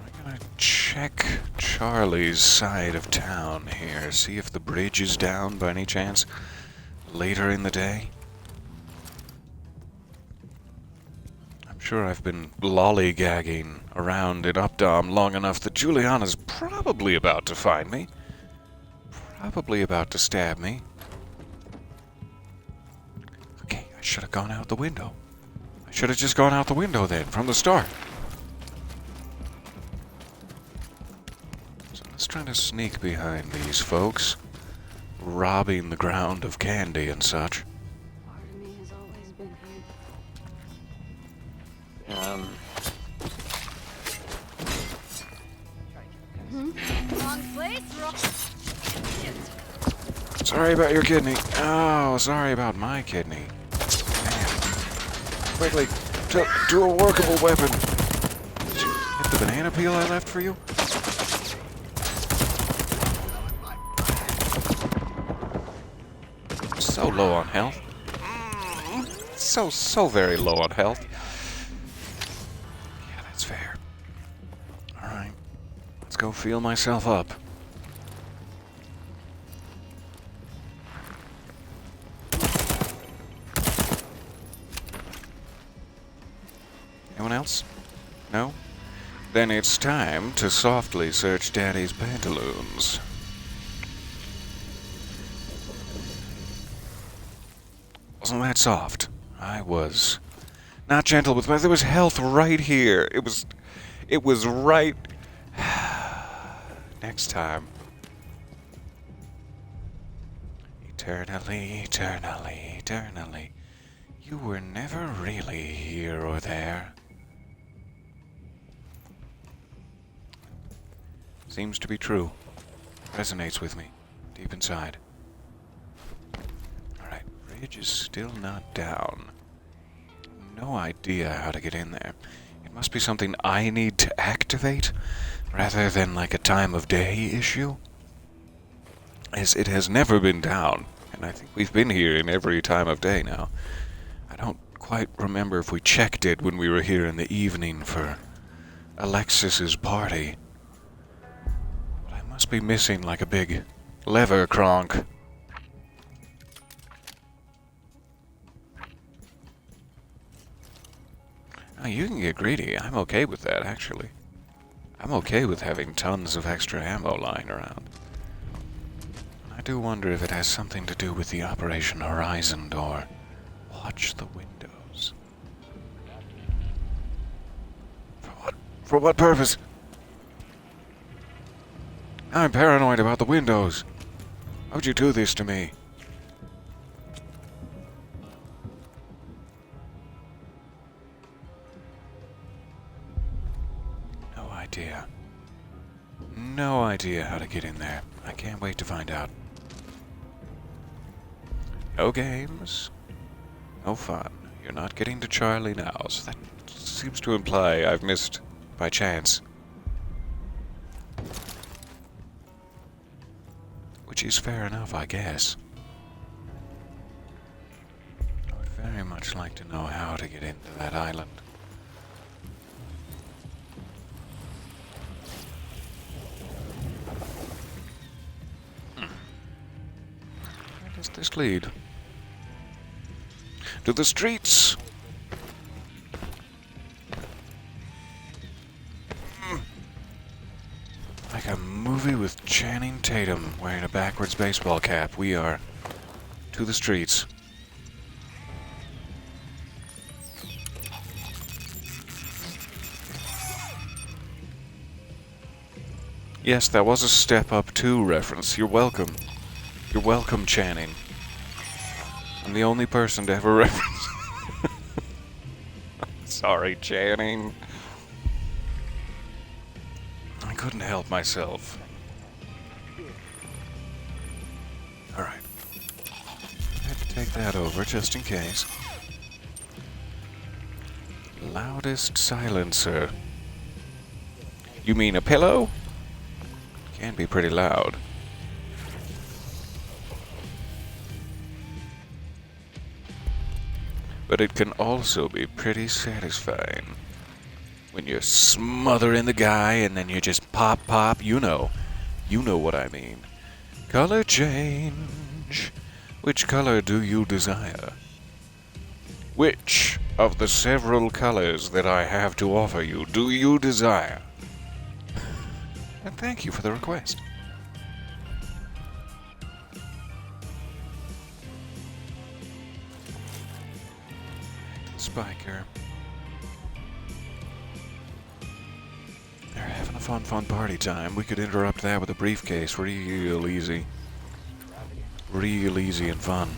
We're gonna check Charlie's side of town here. See if the bridge is down by any chance later in the day. I'm sure I've been lollygagging around in Updaam long enough that Juliana's probably about to find me. Probably about to stab me. Okay, I should have gone out the window. I should have just gone out the window then, from the start. So let's try to sneak behind these folks, robbing the ground of candy and such. Part of me has always been here. Wrong place, wrong... Sorry about your kidney. Oh, sorry about my kidney. Man. Quickly, do a workable weapon. Did you hit the banana peel I left for you? So low on health. So very low on health. Yeah, that's fair. Alright. Let's go feel myself up. Anyone else? No? Then it's time to softly search Daddy's pantaloons. Wasn't that soft? I was not gentle with my... There was health right here. It was right... Next time. Eternally, eternally, eternally. You were never really here or there. Seems to be true. Resonates with me, deep inside. Alright, bridge is still not down. No idea how to get in there. It must be something I need to activate, rather than like a time of day issue. As it has never been down, and I think we've been here in every time of day now. I don't quite remember if we checked it when we were here in the evening for Alexis's party. Must be missing like a big lever cronk. Oh, you can get greedy. I'm okay with that, actually. I'm okay with having tons of extra ammo lying around. I do wonder if it has something to do with the Operation Horizon door. Watch the windows. For what purpose? I'm paranoid about the windows. How'd you do this to me? No idea. No idea how to get in there. I can't wait to find out. No games. No fun. You're not getting to Charlie now, so that seems to imply I've missed by chance. Which is fair enough, I guess. I would very much like to know how to get into that island. Where does this lead? To the streets! Like a movie with Channing Tatum wearing a backwards baseball cap, we are to the streets. Yes, that was a Step Up 2 reference. You're welcome. You're welcome, Channing. I'm the only person to ever reference. Sorry, Channing. I couldn't help myself. Alright. I had to take that over just in case. Loudest silencer. You mean a pillow? Can be pretty loud. But it can also be pretty satisfying. When you're smothering the guy and then you just pop, you know what I mean. Color change. Which color do you desire? Which of the several colors that I have to offer you do you desire? And thank you for the request. Spiker. They're having a fun party time. We could interrupt that with a briefcase real easy. Real easy and fun.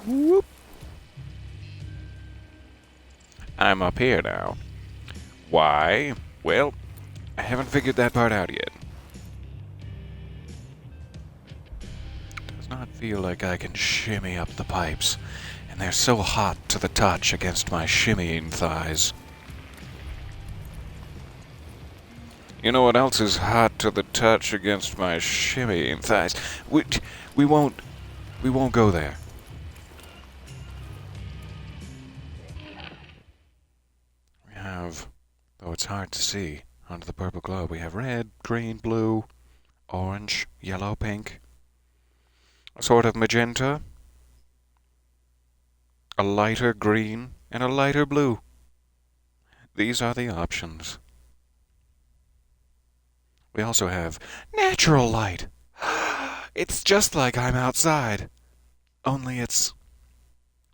Whoop. I'm up here now. Why? Well, I haven't figured that part out yet. Does not feel like I can shimmy up the pipes, and they're so hot to the touch against my shimmying thighs. You know what else is hot to the touch against my shimmying thighs? We won't go there. We have, though it's hard to see under the purple glow, we have red, green, blue, orange, yellow, pink, a sort of magenta, a lighter green, and a lighter blue. These are the options. We also have natural light. It's just like I'm outside. Only it's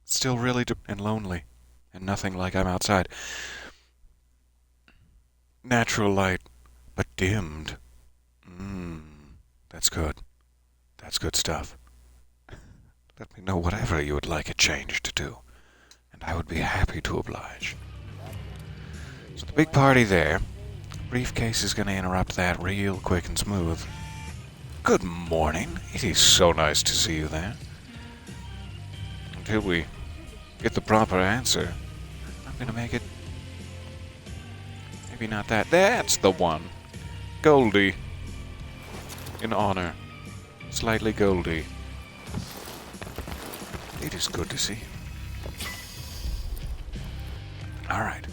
still really and lonely. And nothing like I'm outside. Natural light, but dimmed. That's good. That's good stuff. Let me know whatever you would like it changed to, and I would be happy to oblige. So the big party there. Briefcase is going to interrupt that real quick and smooth. Good morning. It is so nice to see you there. Until we get the proper answer, I'm going to make it... Maybe not that. That's the one. Goldie. In honor. Slightly Goldie. It is good to see you. Alright.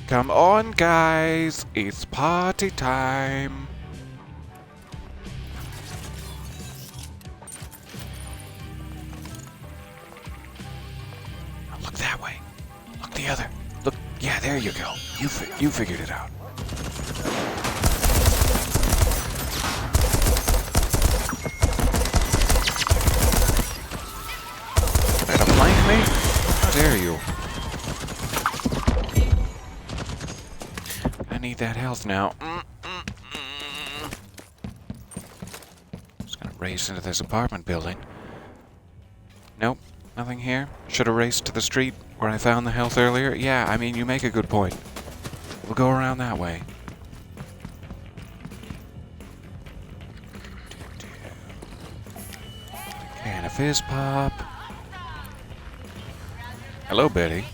Come on, guys. It's party time. Look that way. Look the other. Look. Yeah, there you go. You figured it out. me? How dare you? I need that health now. Just gonna race into this apartment building. Nope, nothing here. Should have raced to the street where I found the health earlier. Yeah, I mean, you make a good point. We'll go around that way. And a fizz pop. Hello, Betty.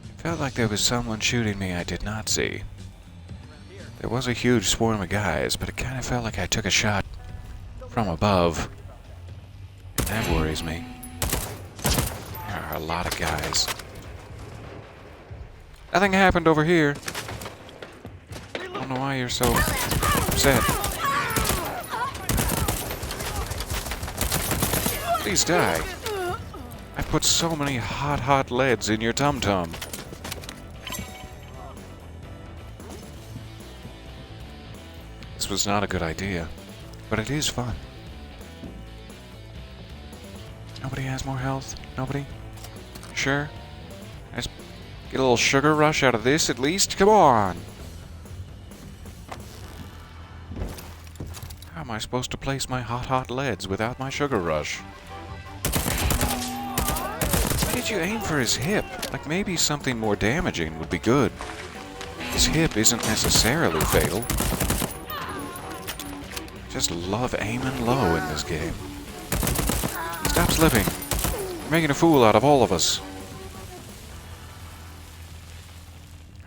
It felt like there was someone shooting me I did not see. There was a huge swarm of guys, but it kind of felt like I took a shot from above. And that worries me. There are a lot of guys. Nothing happened over here. I don't know why you're so upset. Please die. I put so many hot leads in your tum-tum. This was not a good idea, but it is fun. Nobody has more health? Nobody? Sure? Let's get a little sugar rush out of this at least? Come on! How am I supposed to place my hot leads without my sugar rush? Why did you aim for his hip? Like maybe something more damaging would be good. His hip isn't necessarily fatal. Just love aiming low in this game. Stop slipping. You're making a fool out of all of us.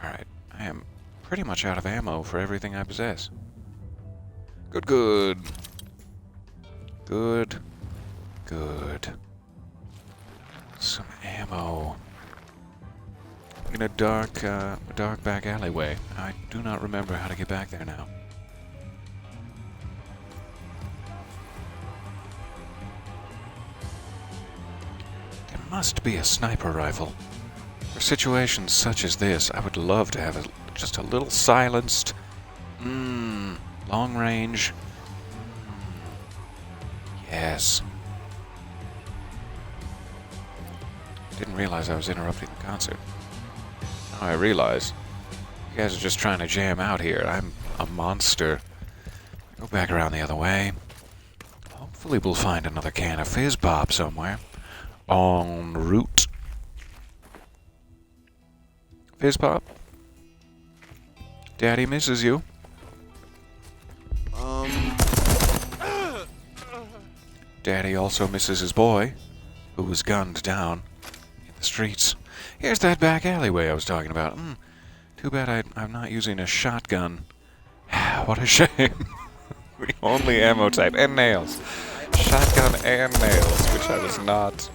Alright, I am pretty much out of ammo for everything I possess. Good. Some ammo. In a dark back alleyway. I do not remember how to get back there now. There must be a sniper rifle. For situations such as this, I would love to have just a little silenced, long range. Yes. Didn't realize I was interrupting the concert. Now I realize. You guys are just trying to jam out here. I'm a monster. Go back around the other way. Hopefully we'll find another can of fizz pop somewhere. En route. Fizz pop? Daddy misses you. Daddy also misses his boy, who was gunned down in the streets. Here's that back alleyway I was talking about. Too bad I'm not using a shotgun. What a shame. The only ammo type. And nails. Shotgun and nails, which I was not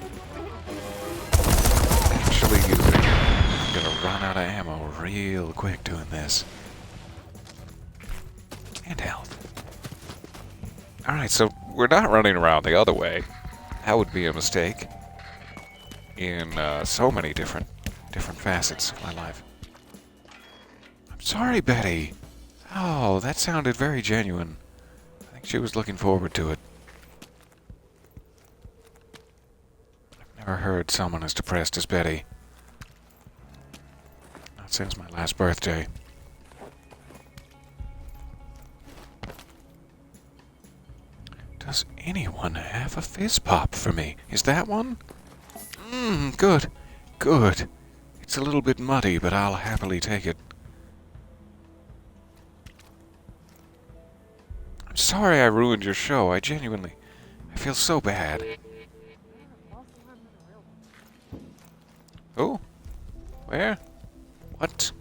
actually using. I'm gonna run out of ammo real quick doing this. And health. Alright, so we're not running around the other way. That would be a mistake. In so many different facets of my life. I'm sorry, Betty. Oh, that sounded very genuine. I think she was looking forward to it. I've never heard someone as depressed as Betty. Not since my last birthday. Does anyone have a fizz pop for me? Is that one? Good. Good. It's a little bit muddy, but I'll happily take it. I'm sorry I ruined your show. I feel so bad. Oh? Where? What?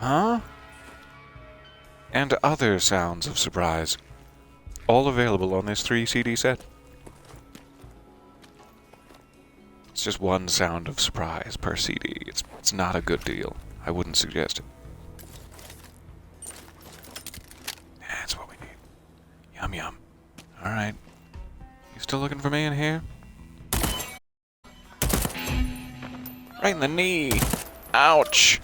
Huh? And other sounds of surprise. All available on this 3-CD set. It's just one sound of surprise per CD. It's not a good deal. I wouldn't suggest it. That's what we need. Yum yum. Alright. You still looking for me in here? Right in the knee! Ouch!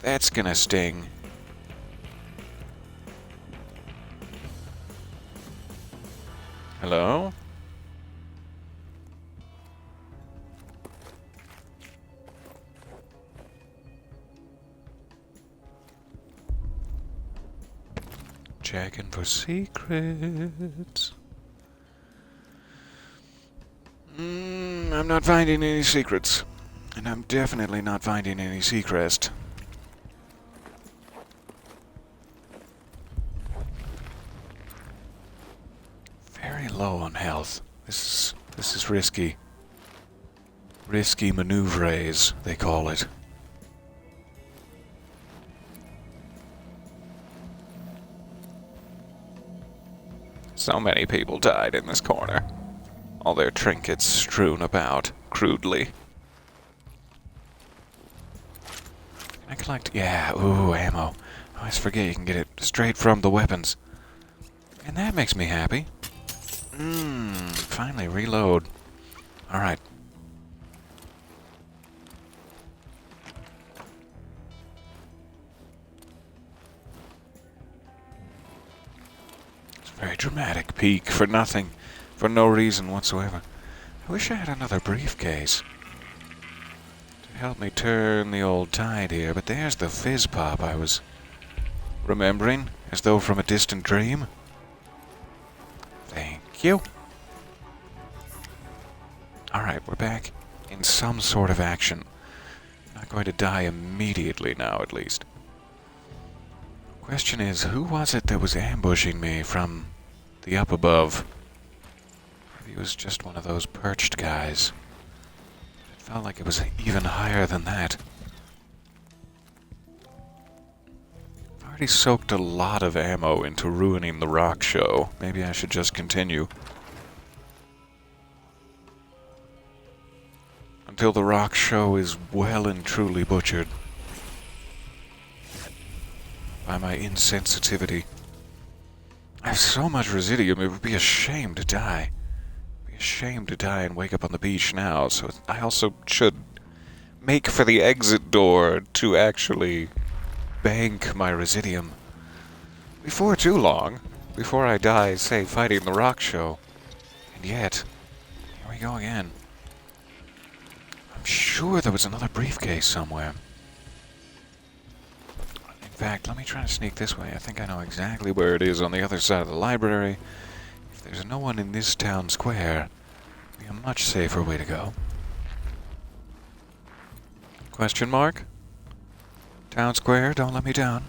That's gonna sting. Hello? Checking for secrets. I'm not finding any secrets. And I'm definitely not finding any Seacrest. Very low on health. This is risky. Risky maneuvers, they call it. So many people died in this corner. All their trinkets strewn about, crudely. Can I collect? Yeah, ooh, ammo. I always forget you can get it straight from the weapons. And that makes me happy. Finally, reload. Alright. It's a very dramatic peak for nothing. For no reason whatsoever. I wish I had another briefcase to help me turn the old tide here, but there's the fizz pop I was remembering, as though from a distant dream. Thank you. Alright, we're back in some sort of action. Not going to die immediately now, at least. Question is, who was it that was ambushing me from the up above? Maybe it was just one of those perched guys. It felt like it was even higher than that. I've already soaked a lot of ammo into ruining the rock show. Maybe I should just continue. Until the rock show is well and truly butchered by my insensitivity. I have so much residuum, it would be a shame to die. Be a shame to die and wake up on the beach now, so I also should make for the exit door to actually bank my residuum before too long, before I die, say, fighting the rock show. And yet, here we go again. I'm sure there was another briefcase somewhere. In fact, let me try to sneak this way. I think I know exactly where it is on the other side of the library. If there's no one in this town square, it'd be a much safer way to go. Question mark? Town square, don't let me down.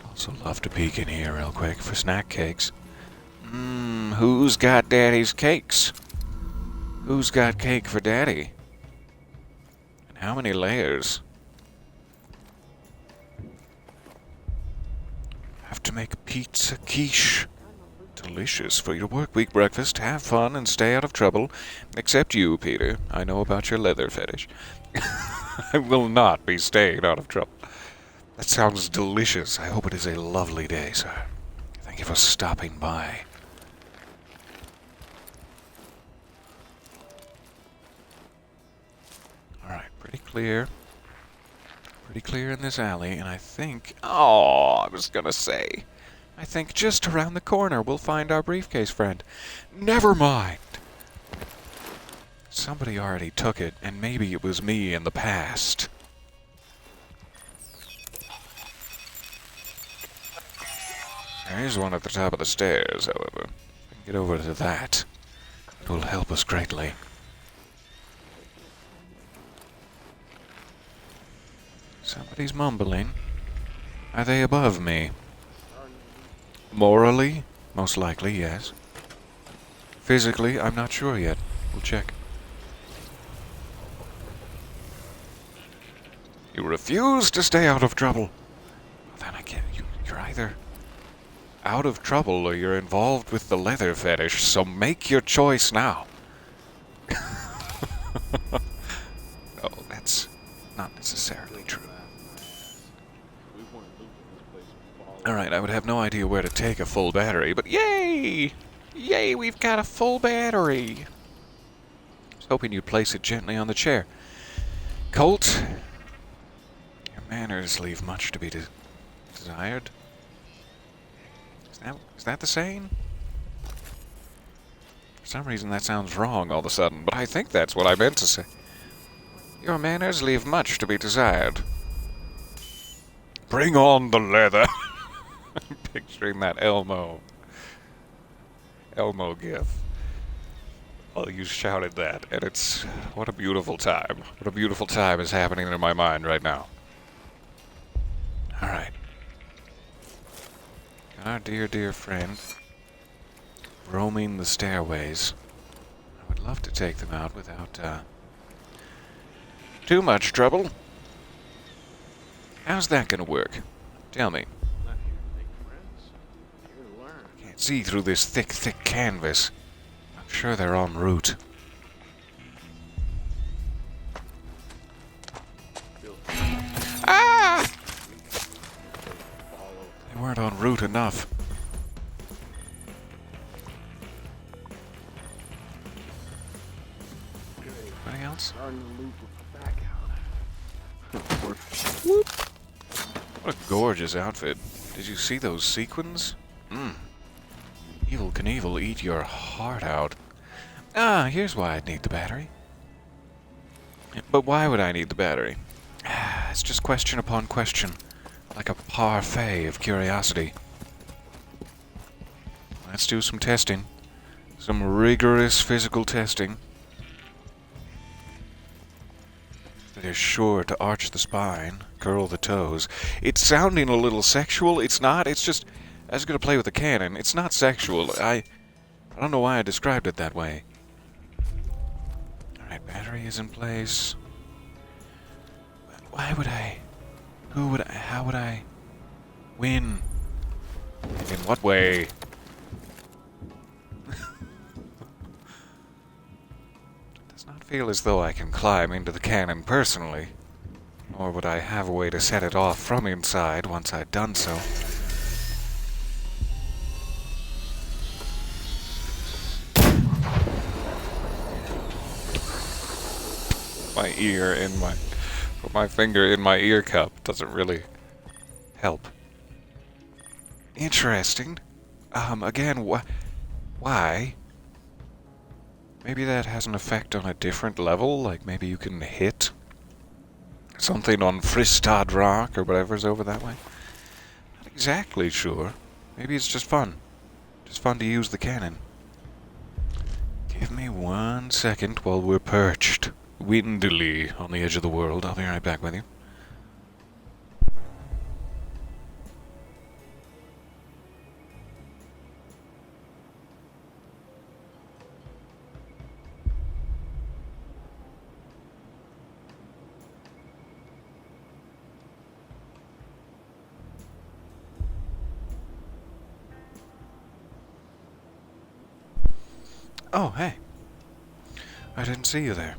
Also love to peek in here real quick for snack cakes. Who's got Daddy's cakes? Who's got cake for Daddy? And how many layers? Have to make pizza quiche. Delicious for your work week breakfast. Have fun and stay out of trouble. Except you, Peter. I know about your leather fetish. I will not be staying out of trouble. That sounds delicious. I hope it is a lovely day, sir. Thank you for stopping by. Alright, pretty clear. Pretty clear in this alley, and I think... Oh, I was gonna say... I think just around the corner we'll find our briefcase friend. Never mind! Somebody already took it, and maybe it was me in the past. There is one at the top of the stairs, however. If we can get over to that, it will help us greatly. Somebody's mumbling. Are they above me? Morally? Most likely, yes. Physically, I'm not sure yet. We'll check. You refuse to stay out of trouble. Then I can't. You're either out of trouble or you're involved with the leather fetish, so make your choice now. No, that's not necessarily true. Alright, I would have no idea where to take a full battery, but yay! Yay, we've got a full battery! I was hoping you'd place it gently on the chair. Colt, your manners leave much to be desired. Is that the saying? For some reason that sounds wrong all of a sudden, but I think that's what I meant to say. Your manners leave much to be desired. Bring on the leather! I'm picturing that Elmo gif. Oh, you shouted that, and it's... What a beautiful time. What a beautiful time is happening in my mind right now. Alright. Our dear, dear friend, roaming the stairways. I would love to take them out without, too much trouble. How's that gonna work? Tell me. I can't see through this thick, thick canvas. I'm sure they're en route. Ah! They weren't en route enough. Anything else? What a gorgeous outfit. Did you see those sequins? Evel Knievel eat your heart out. Ah, here's why I'd need the battery. But why would I need the battery? It's just question upon question. Like a parfait of curiosity. Let's do some testing. Some rigorous physical testing. That is sure to arch the spine, curl the toes. It's sounding a little sexual. It's not. It's just... I was going to play with the cannon. It's not sexual. I don't know why I described it that way. Alright, battery is in place. Why would I... Who would I... How would I... win? In what way? Does not feel as though I can climb into the cannon personally. Nor would I have a way to set it off from inside once I'd done so. My ear in my... Put my finger in my ear cup doesn't really help. Interesting. Again, why? Maybe that has an effect on a different level, like maybe you can hit something on Fristad Rock or whatever's over that way. Not exactly sure. Maybe it's just fun. Just fun to use the cannon. Give me 1 second while we're perched windily on the edge of the world. I'll be right back with you. Oh, hey. I didn't see you there.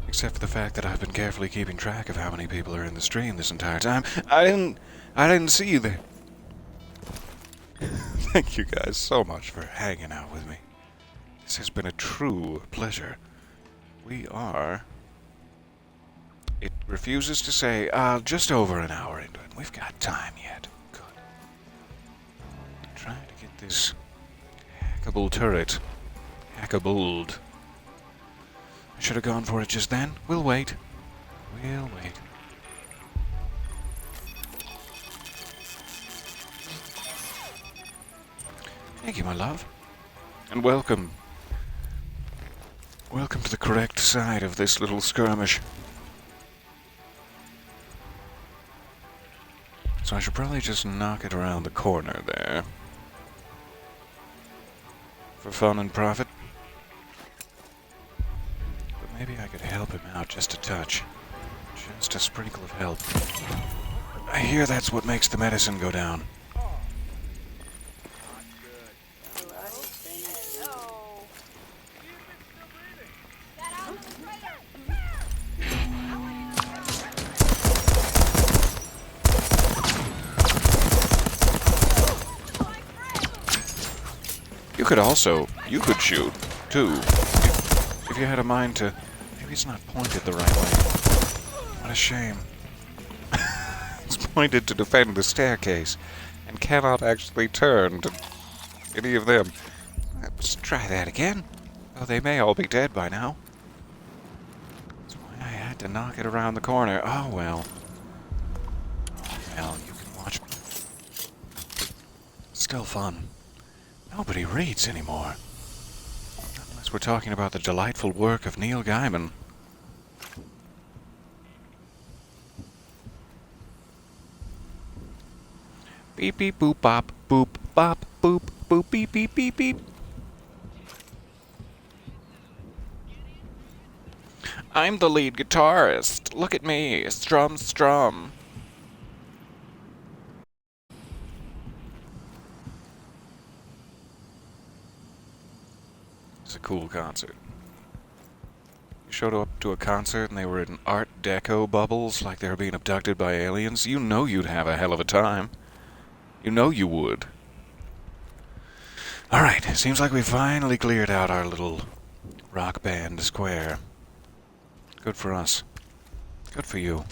Except for the fact that I've been carefully keeping track of how many people are in the stream this entire time. I didn't see you there. Thank you guys so much for hanging out with me. This has been a true pleasure. We are... It refuses to say, just over an hour into it. We've got time yet. Good. I'm trying to get this hackable turret hackabled. I should have gone for it just then. We'll wait. We'll wait. Thank you, my love. And welcome. Welcome to the correct side of this little skirmish. So I should probably just knock it around the corner there. For fun and profit. But maybe I could help him out just a touch. Just a sprinkle of help. I hear that's what makes the medicine go down. You could shoot, too, if you had a mind to... Maybe it's not pointed the right way. What a shame. It's pointed to defend the staircase. and cannot actually turn to any of them. Let's try that again. Oh, they may all be dead by now. That's why I had to knock it around the corner. Oh, well. Oh, well, you can watch. Still fun. Nobody reads anymore. Unless we're talking about the delightful work of Neil Gaiman. Beep beep boop bop boop bop boop boop beep beep beep beep. I'm the lead guitarist. Look at me, strum strum. It's a cool concert. You showed up to a concert and they were in Art Deco bubbles like they were being abducted by aliens. You know you'd have a hell of a time. You know you would. Alright, seems like we finally cleared out our little rock band square. Good for us. Good for you.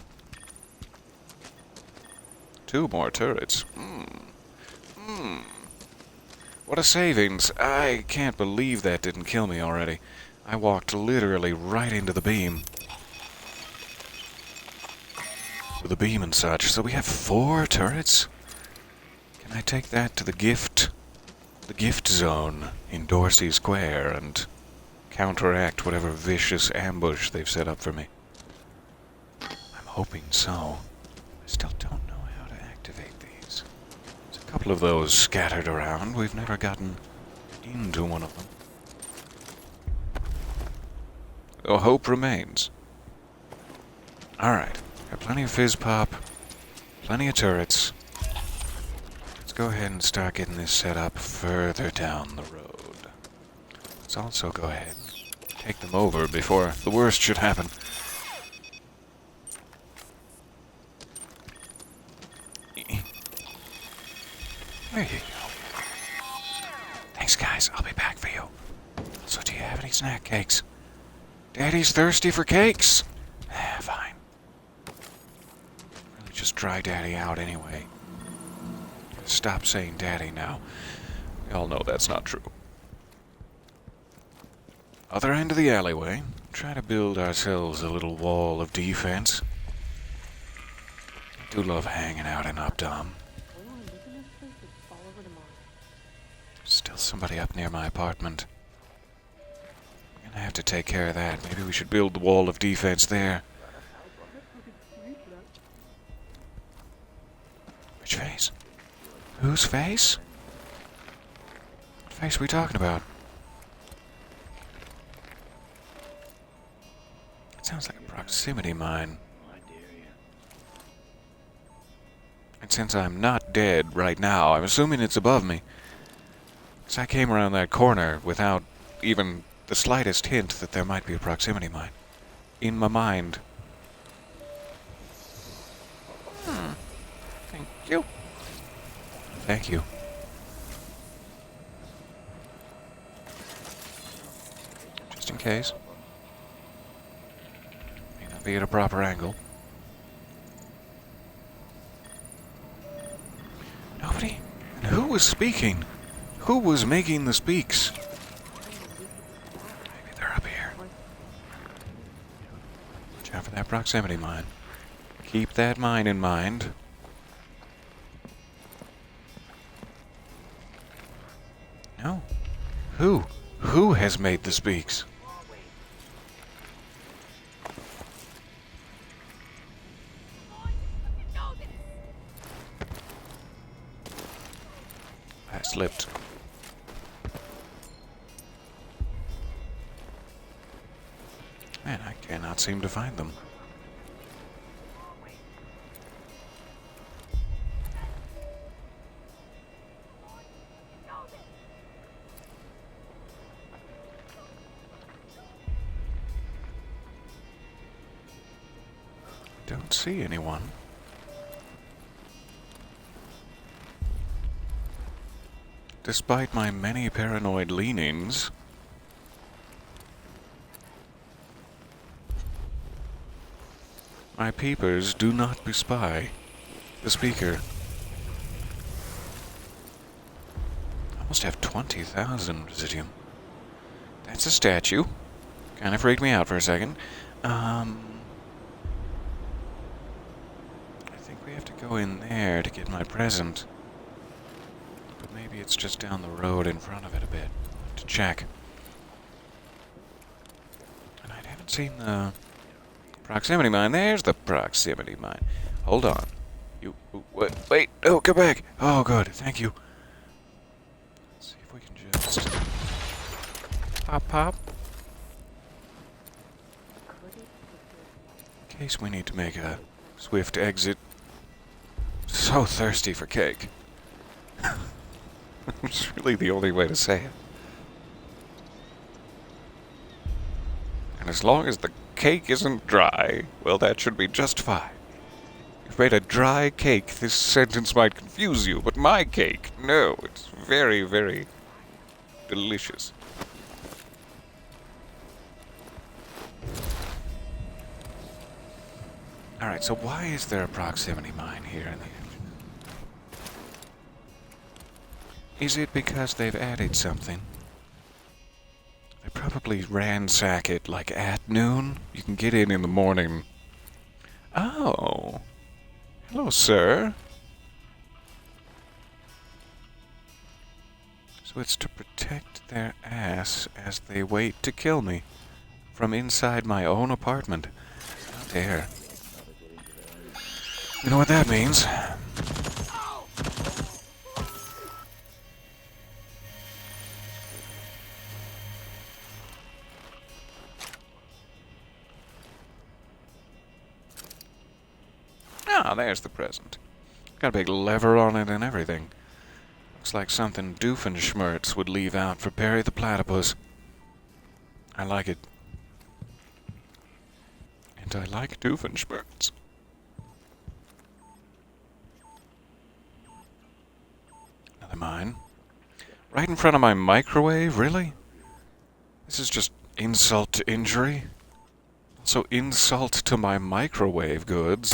2 more turrets. What a savings. I can't believe that didn't kill me already. I walked literally right into the beam. With the beam and such. So we have 4 turrets? Can I take that to the gift zone in Dorsey Square and counteract whatever vicious ambush they've set up for me? I'm hoping so. I still don't know how to activate these. There's a couple of those scattered around. We've never gotten into one of them. Though hope remains. Alright. Got plenty of fizz pop. Plenty of turrets. Let's go ahead and start getting this set up further down the road. Let's also go ahead and take them over before the worst should happen. There you go. Thanks, guys. I'll be back for you. So, do you have any snack cakes? Daddy's thirsty for cakes. Fine. Really just dry Daddy out anyway. Stop saying Daddy now. We all know that's not true. Other end of the alleyway. Try to build ourselves a little wall of defense. I do love hanging out in Updaam. Still somebody up near my apartment. I'm gonna have to take care of that. Maybe we should build the wall of defense there. Which face? Whose face? What face are we talking about? It sounds like a proximity mine. And since I'm not dead right now, I'm assuming it's above me. Because I came around that corner without even the slightest hint that there might be a proximity mine. In my mind. Thank you. Thank you. Just in case. May not be at a proper angle. Nobody? And who was speaking? Who was making the speaks? Maybe they're up here. Watch out for that proximity mine. Keep that mine in mind. No. Who? Who has made the speaks? I slipped. Man, I cannot seem to find them. Don't see anyone. Despite my many paranoid leanings, my peepers do not bespy the speaker. Must have 20,000 residium. That's a statue. Kind of freaked me out for a second. I think we have to go in there to get my present. But maybe it's just down the road in front of it a bit. I'll have to check. And I haven't seen the proximity mine. There's the proximity mine. Hold on. You wait. Oh, come back. Oh, good. Thank you. Let's see if we can just pop. In case we need to make a swift exit. So thirsty for cake. It's really the only way to say it. And as long as the cake isn't dry, well, that should be just fine. If you made a dry cake, this sentence might confuse you, but my cake, no, it's very, very delicious. Alright, so why is there a proximity mine here in the engine? Is it because they've added something? They probably ransack it like at noon. You can get in the morning. Oh. Hello, sir. So it's to protect their ass as they wait to kill me from inside my own apartment. How dare. You know what that means? Ah, there's the present. Got a big lever on it and everything. Looks like something Doofenshmirtz would leave out for Perry the Platypus. I like it. And I like Doofenshmirtz. Another mine. Right in front of my microwave, really? This is just insult to injury. Also insult to my microwave goods.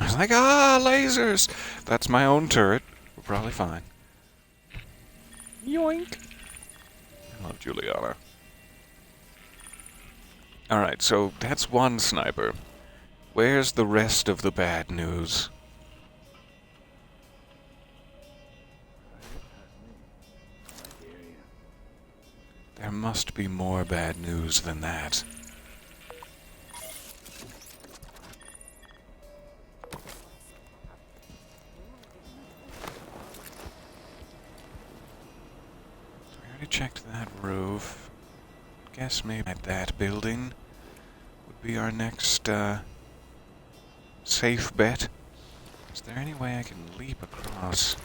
I was like, lasers! That's my own turret. We're probably fine. Yoink! I love Juliana. Alright, so that's one sniper. Where's the rest of the bad news? There must be more bad news than that. We already checked that roof. Guess maybe at that building would be our next, safe bet. Is there any way I can leap across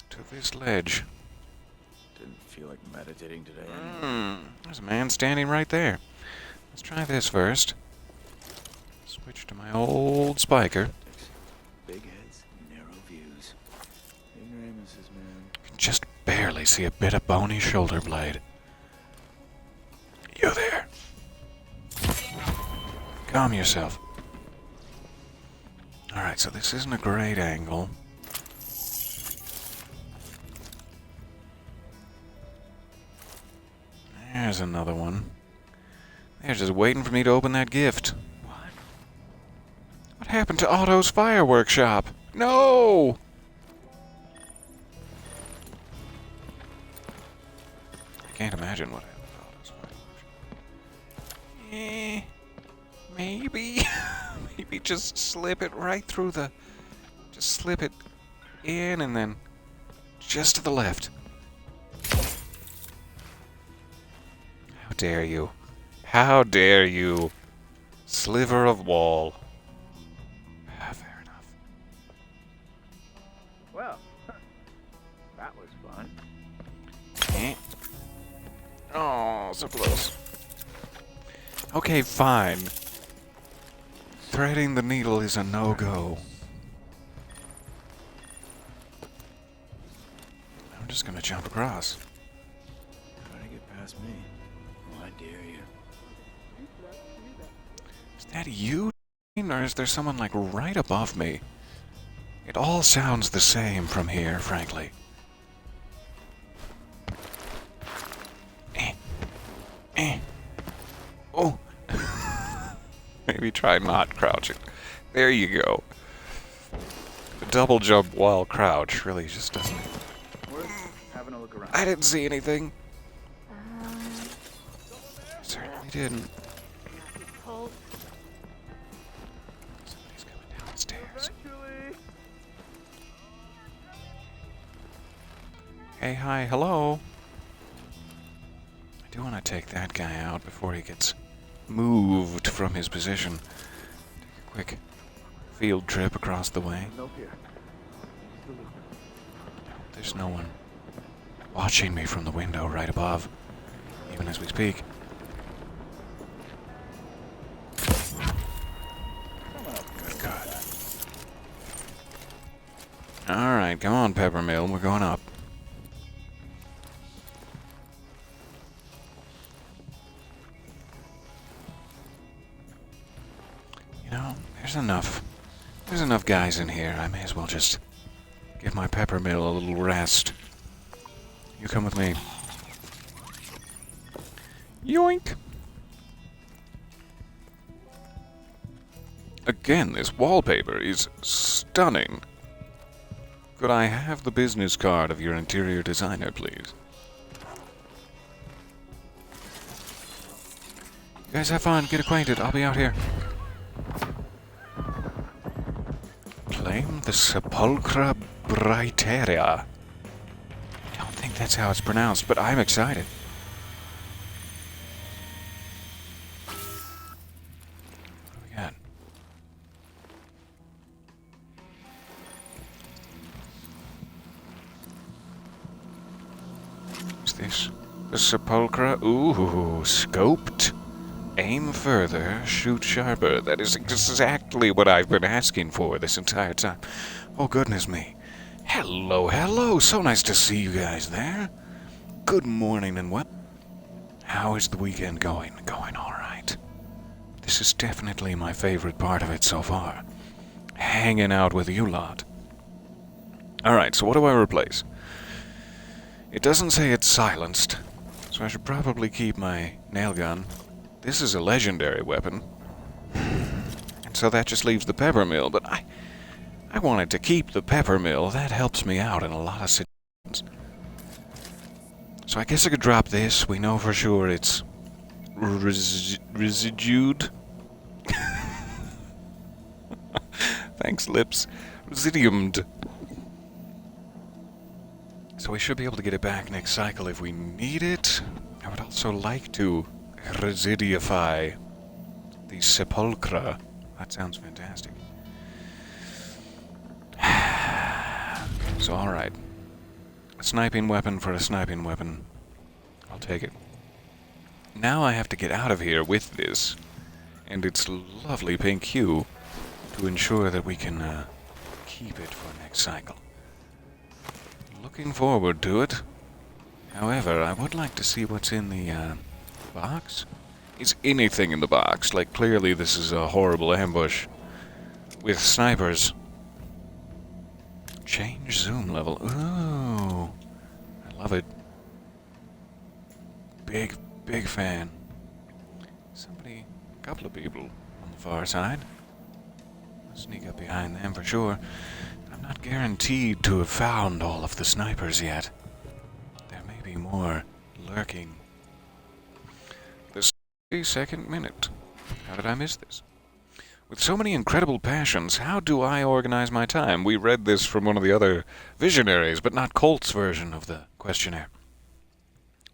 to this ledge? Didn't feel like meditating today. There's a man standing right there. Let's try this first. Switch to my old spiker. Big heads, narrow views. Ignoramuses, man. Can just barely see a bit of bony shoulder blade. You there? Calm yourself. Alright, so this isn't a great angle. There's another one. They're just waiting for me to open that gift. What happened to Otto's fireworks shop? No! I can't imagine what happened to Otto's fireworks shop. Maybe. Maybe just slip it right through the... Just slip it in and then just to the left. How dare you? How dare you? Sliver of wall. Fair enough. Well, that was fun. Oh, so close. Okay, fine. Threading the needle is a no-go. I'm just gonna jump across. Try to get past me. Well, I dare you. Is that you? Or is there someone, like, right above me? It all sounds the same from here, frankly. Oh! Maybe try not crouching. There you go. The double jump while crouch really just doesn't... Having a look around. I didn't see anything. Certainly didn't. Cold. Somebody's coming down the stairs. Hey, hi, hello. I do want to take that guy out before he gets moved from his position. Take a quick field trip across the way. No here. There's no one watching me from the window right above, even as we speak. Good. Alright, come on, Peppermill, we're going up. You know, there's enough. There's enough guys in here. I may as well just give my Peppermill a little rest. You come with me. Yoink! Again, this wallpaper is stunning. Could I have the business card of your interior designer, please? You guys have fun, get acquainted, I'll be out here. Claim the Sepulchra Briteria. I don't think that's how it's pronounced, but I'm excited. What do we got? What's this? The Sepulchra? Ooh, scoped. Aim further, shoot sharper. That is exactly what I've been asking for this entire time. Oh, goodness me. Hello, hello. So nice to see you guys there. Good morning and what? How is the weekend going? Going all right. This is definitely my favorite part of it so far. Hanging out with you lot. All right, so what do I replace? It doesn't say it's silenced, so I should probably keep my nail gun. This is a legendary weapon. And so that just leaves the Peppermill, but I wanted to keep the Peppermill. That helps me out in a lot of situations. So I guess I could drop this. We know for sure it's residued. Thanks, Lips. Residiumed. So we should be able to get it back next cycle if we need it. I would also like to residify the Sepulchra. That sounds fantastic. So, alright. A sniping weapon for a sniping weapon. I'll take it. Now I have to get out of here with this and its lovely pink hue to ensure that we can keep it for next cycle. Looking forward to it. However, I would like to see what's in the box. Is anything in the box? Like, clearly this is a horrible ambush with snipers. Change zoom level. Ooh, I love it. Big fan. Somebody, a couple of people on the far side. I'll sneak up behind them for sure. I'm not guaranteed to have found all of the snipers yet. There may be more lurking. The 62nd minute. How did I miss this? With so many incredible passions, how do I organize my time? We read this from one of the other visionaries, but not Colt's version of the questionnaire.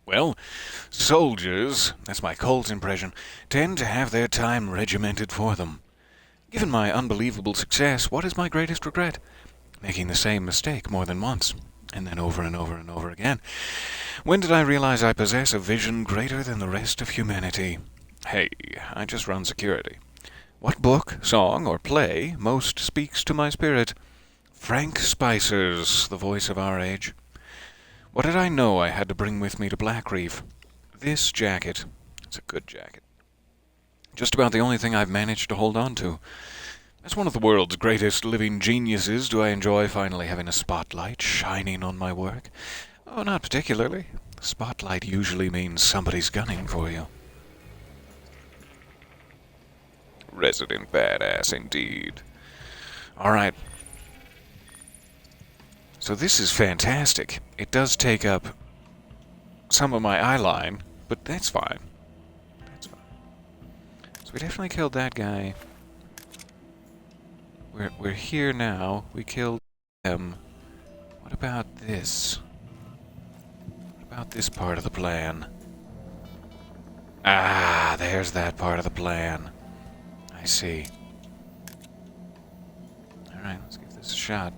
Well, soldiers, that's my Colt impression, tend to have their time regimented for them. Given my unbelievable success, what is my greatest regret? Making the same mistake more than once, and then over and over and over again. When did I realize I possess a vision greater than the rest of humanity? Hey, I just run security. What book, song, or play most speaks to my spirit? Frank Spicer's The Voice of Our Age. What did I know I had to bring with me to Black Reef? This jacket. It's a good jacket. Just about the only thing I've managed to hold on to. As one of the world's greatest living geniuses, do I enjoy finally having a spotlight shining on my work? Oh, not particularly. The spotlight usually means somebody's gunning for you. Resident badass indeed. Alright. So this is fantastic. It does take up some of my eye line, but that's fine. That's fine. So we definitely killed that guy. We're here now. We killed him. What about this? What about this part of the plan? Ah, there's that part of the plan. I see. Alright, let's give this a shot.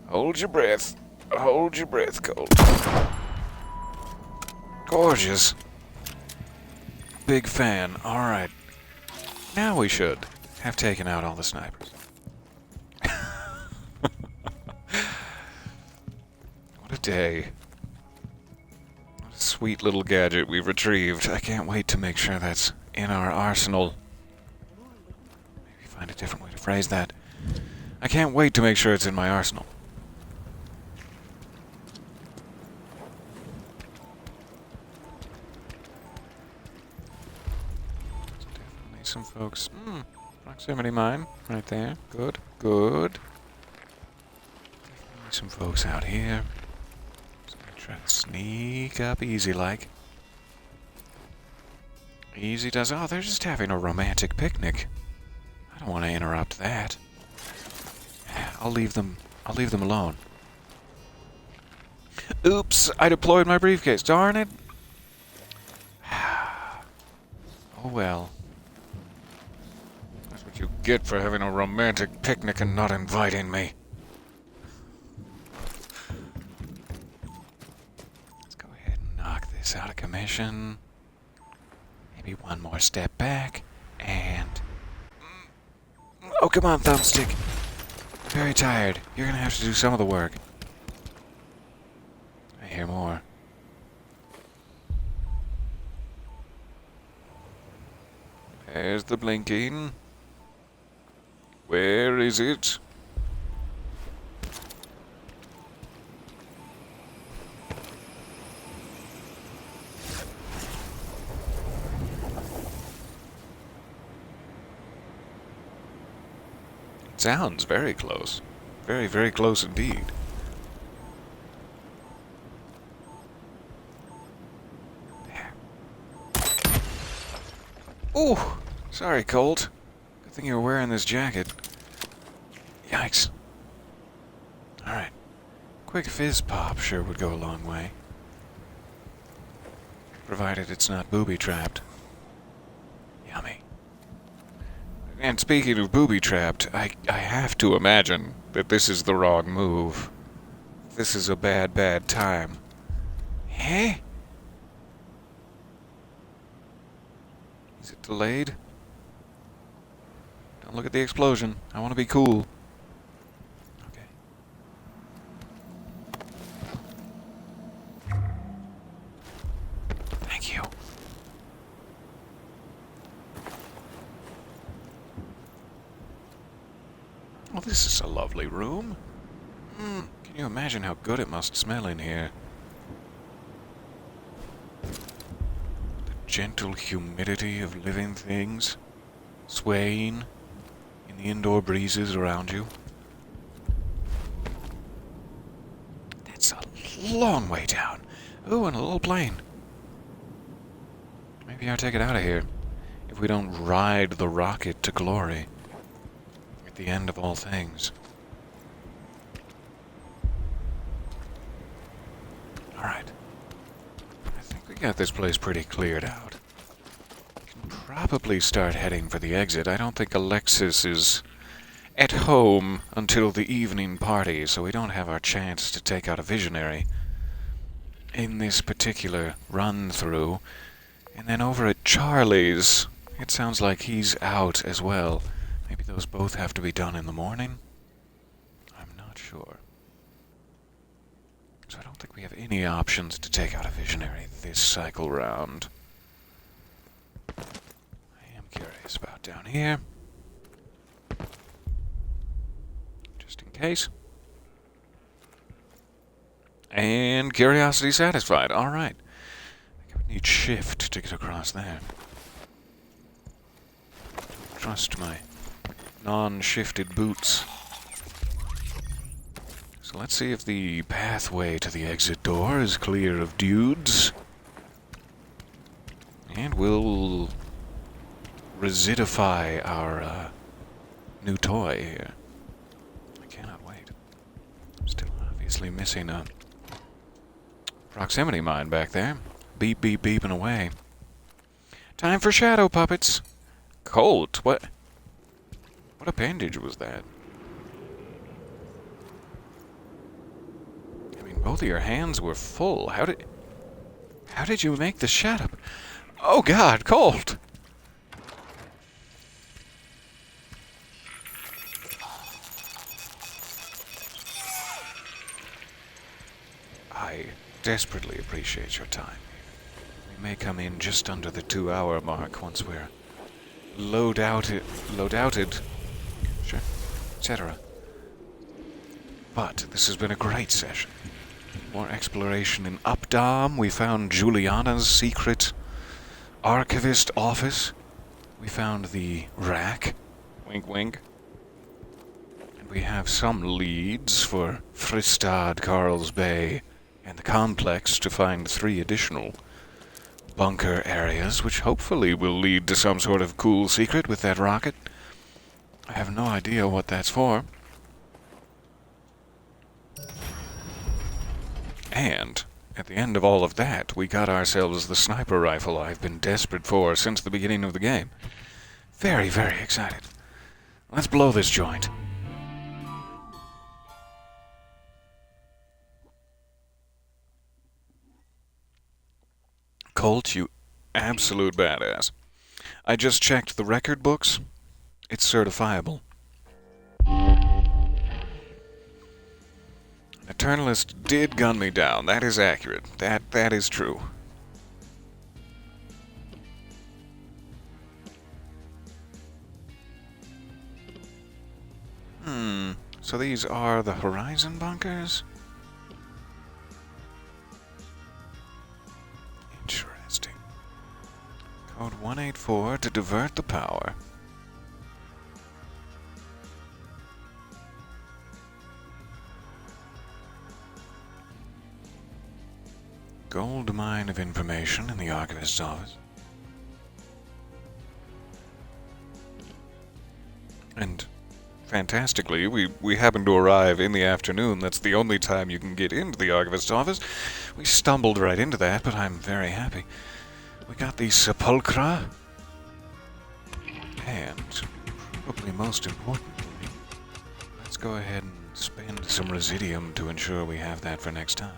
Hold your breath. Hold your breath, Colt. Gorgeous. Big fan. Alright. Now we should have taken out all the snipers. What a day. What a sweet little gadget we've retrieved. I can't wait to make sure that's in our arsenal. Maybe find a different way to phrase that. I can't wait to make sure it's in my arsenal. Definitely some folks. Proximity mine right there. Good, good. Definitely some folks out here. Just gonna try to sneak up easy like. Easy does. Oh, they're just having a romantic picnic. I don't want to interrupt that. I'll leave them alone. Oops, I deployed my briefcase. Darn it. Oh well. That's what you get for having a romantic picnic and not inviting me. Let's go ahead and knock this out of commission. Maybe one more step back, and... Oh, come on, thumbstick. I'm very tired. You're gonna have to do some of the work. I hear more. There's the blinking. Where is it? It sounds very close. Very, very close indeed. There. Ooh! Sorry, Colt. Good thing you were wearing this jacket. Yikes. Alright. Quick fizz pop sure would go a long way. Provided it's not booby-trapped. Yummy. And speaking of booby-trapped, I have to imagine that this is the wrong move. This is a bad, bad time. Eh? Is it delayed? Don't look at the explosion. I want to be cool. Okay. Thank you. Well, this is a lovely room. Can you imagine how good it must smell in here? The gentle humidity of living things swaying in the indoor breezes around you. That's a long way down. Ooh, and a little plane. Maybe I'll take it out of here if we don't ride the rocket to glory. The end of all things. Alright. I think we got this place pretty cleared out. We can probably start heading for the exit. I don't think Alexis is at home until the evening party, so we don't have our chance to take out a visionary in this particular run-through. And then over at Charlie's, it sounds like he's out as well. Maybe those both have to be done in the morning? I'm not sure. So I don't think we have any options to take out a visionary this cycle round. I Not down here. Just in case. And curiosity satisfied. Alright. I think I would need shift to get across there. Trust my non-shifted boots. So let's see if the pathway to the exit door is clear of dudes. And we'll residify our new toy here. I cannot wait. I'm still obviously missing a proximity mine back there. Beep, beep, beeping away. Time for shadow puppets. Colt, what appendage was that? I mean, both of your hands were full. How did you make the shadow? Oh God, Colt! I desperately appreciate your time. We may come in just under the 2-hour mark once we're load-outed, sure, etc. But this has been a great session. More exploration in Updaam. We found Juliana's secret archivist office. We found the rack. Wink, wink. And we have some leads for Fristad, Carl's Bay, and the complex to find 3 additional bunker areas, which hopefully will lead to some sort of cool secret with that rocket. I have no idea what that's for. And at the end of all of that, we got ourselves the sniper rifle I've been desperate for since the beginning of the game. Very, very excited. Let's blow this joint. Colt, you absolute badass. I just checked the record books. It's certifiable. Eternalist did gun me down. That is accurate. That is true. So these are the Horizon bunkers? Interesting. Code 184 to divert the power. Gold mine of information in the archivist's office. And fantastically, we happen to arrive in the afternoon. That's the only time you can get into the archivist's office. We stumbled right into that, but I'm very happy. We got the sepulchra. And, probably most importantly, let's go ahead and spend some residium to ensure we have that for next time.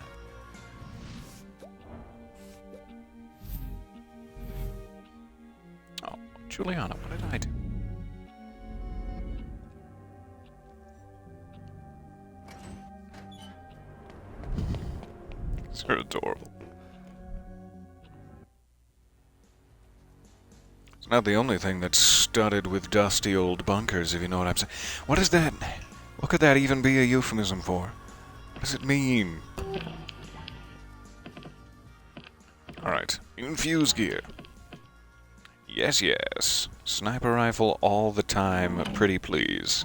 Oh, Juliana, what did I do? They're adorable. It's not the only thing that's studded with dusty old bunkers, if you know what I'm saying. What is that? What could that even be a euphemism for? What does it mean? Alright, infuse gear. Yes, yes. Sniper rifle all the time, pretty please.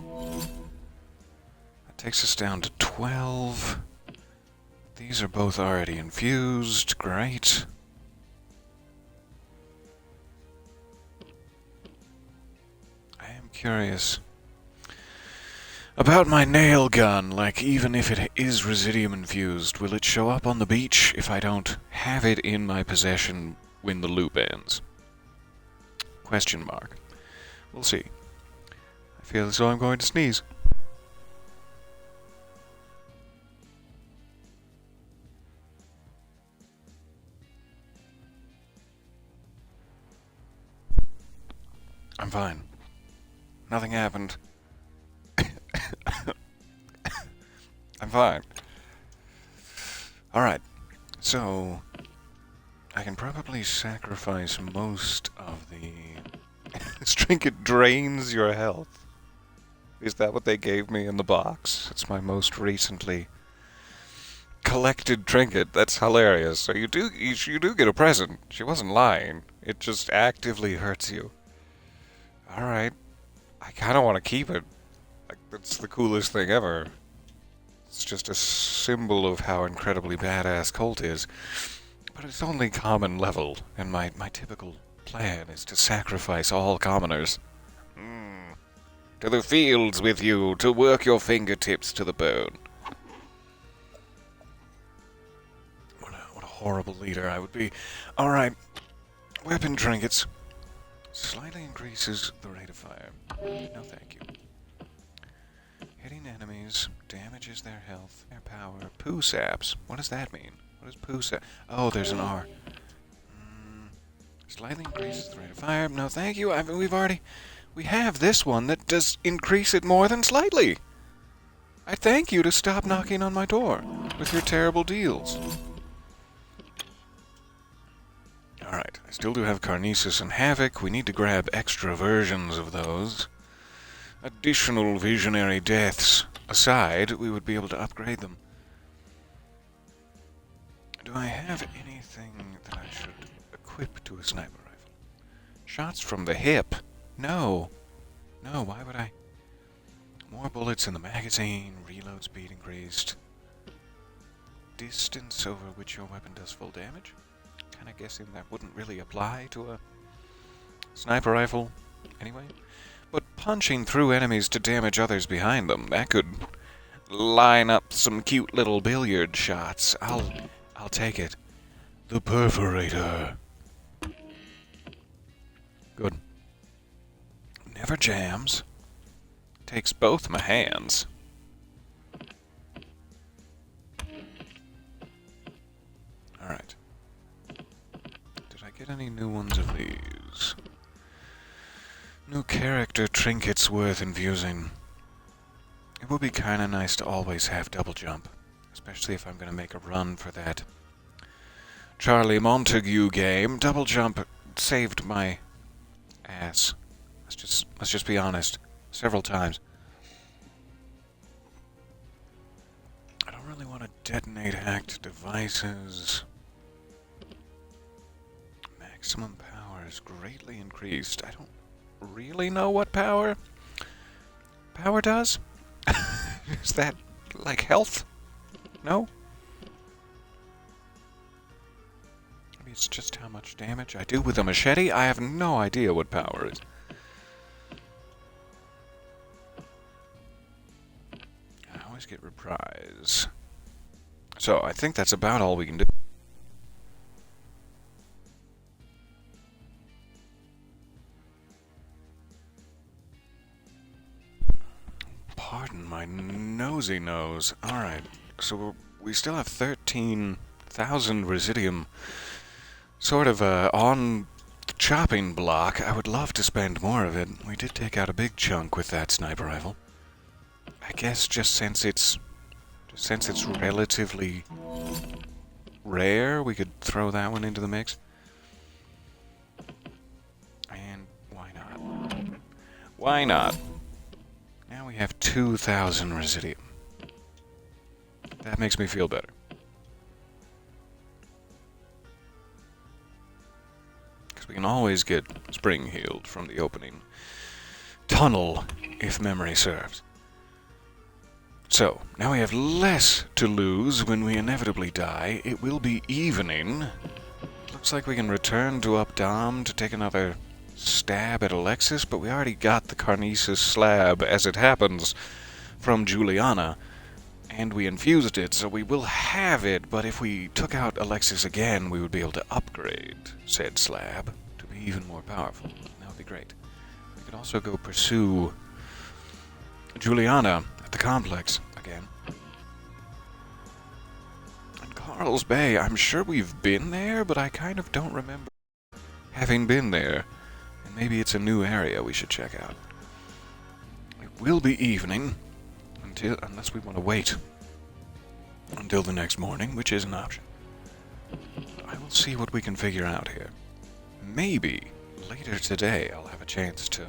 That takes us down to 12. These are both already infused. Great. I am curious about my nail gun. Like, even if it is residium infused, will it show up on the beach if I don't have it in my possession when the loop ends? Question mark. We'll see. I feel as though I'm going to sneeze. I'm fine. Nothing happened. I'm fine. Alright, so I can probably sacrifice most of the This trinket drains your health. Is that what they gave me in the box? It's my most recently collected trinket. That's hilarious. So you do get a present. She wasn't lying. It just actively hurts you. Alright. I kinda wanna keep it. Like, that's the coolest thing ever. It's just a symbol of how incredibly badass Colt is. But it's only common level, and my typical plan is to sacrifice all commoners. To the fields with you, to work your fingertips to the bone. What a horrible leader I would be. Alright, weapon trinkets. Slightly increases the rate of fire. No thank you. Hitting enemies damages their health, their power. Poo saps. What does that mean? What is poo sap? Oh, there's an R. Slightly increases the rate of fire. No thank you. We have this one that does increase it more than slightly. I thank you to stop knocking on my door with your terrible deals. Alright, I still do have Carnesis and Havoc. We need to grab extra versions of those. Additional visionary deaths aside, we would be able to upgrade them. Do I have anything that I should equip to a sniper rifle? Shots from the hip? No. No, why would I? More bullets in the magazine, reload speed increased. Distance over which your weapon does full damage? Kinda guessing that wouldn't really apply to a sniper rifle anyway. But punching through enemies to damage others behind them, that could line up some cute little billiard shots. I'll take it. The perforator. Good. Never jams. Takes both my hands. Alright. Did I get any new ones of these? New character trinkets worth infusing. It would be kinda nice to always have double jump. Especially if I'm gonna make a run for that Charlie Montague game. Double jump saved my ass. Let's just be honest. Several times. I don't really want to detonate hacked devices. Maximum power is greatly increased. I don't really know what power does. Is that like health? No? Maybe it's just how much damage I do with a machete? I have no idea what power is. I always get reprise. So, I think that's about all we can do. Pardon my nosy nose. Alright, so we still have 13,000 residium sort of on the chopping block. I would love to spend more of it. We did take out a big chunk with that sniper rifle. I guess just since it's relatively rare, we could throw that one into the mix. And why not? Why not? Now we have 2,000 residium. That makes me feel better. Because we can always get spring healed from the opening tunnel, if memory serves. So, now we have less to lose when we inevitably die. It will be evening. Looks like we can return to Updaam to take another stab at Alexis, but we already got the Carnesis slab, as it happens, from Juliana, and we infused it, so we will have it, but if we took out Alexis again, we would be able to upgrade said slab to be even more powerful. That would be great. We could also go pursue Juliana at the complex again. And Carl's Bay, I'm sure we've been there, but I kind of don't remember having been there. And maybe it's a new area we should check out. It will be evening, unless we want to wait until the next morning, which is an option. I will see what we can figure out here. Maybe later today I'll have a chance to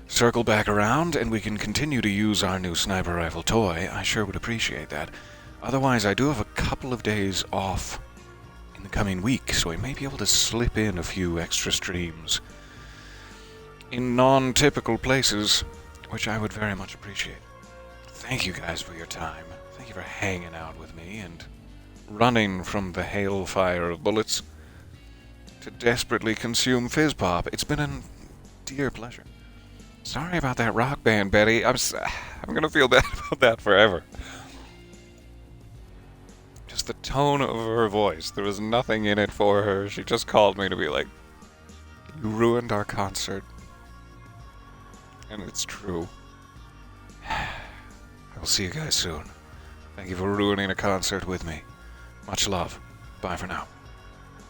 circle back around and we can continue to use our new sniper rifle toy, I sure would appreciate that. Otherwise, I do have a couple of days off in the coming week, so I may be able to slip in a few extra streams in non-typical places, which I would very much appreciate. Thank you guys for your time. Thank you for hanging out with me and running from the hailfire of bullets to desperately consume fizz pop. It's been a dear pleasure. Sorry about that rock band, Betty. I'm gonna feel bad about that forever. Just the tone of her voice. There was nothing in it for her. She just called me to be like, you ruined our concert. And it's true. I will see you guys soon. Thank you for ruining a concert with me. Much love. Bye for now.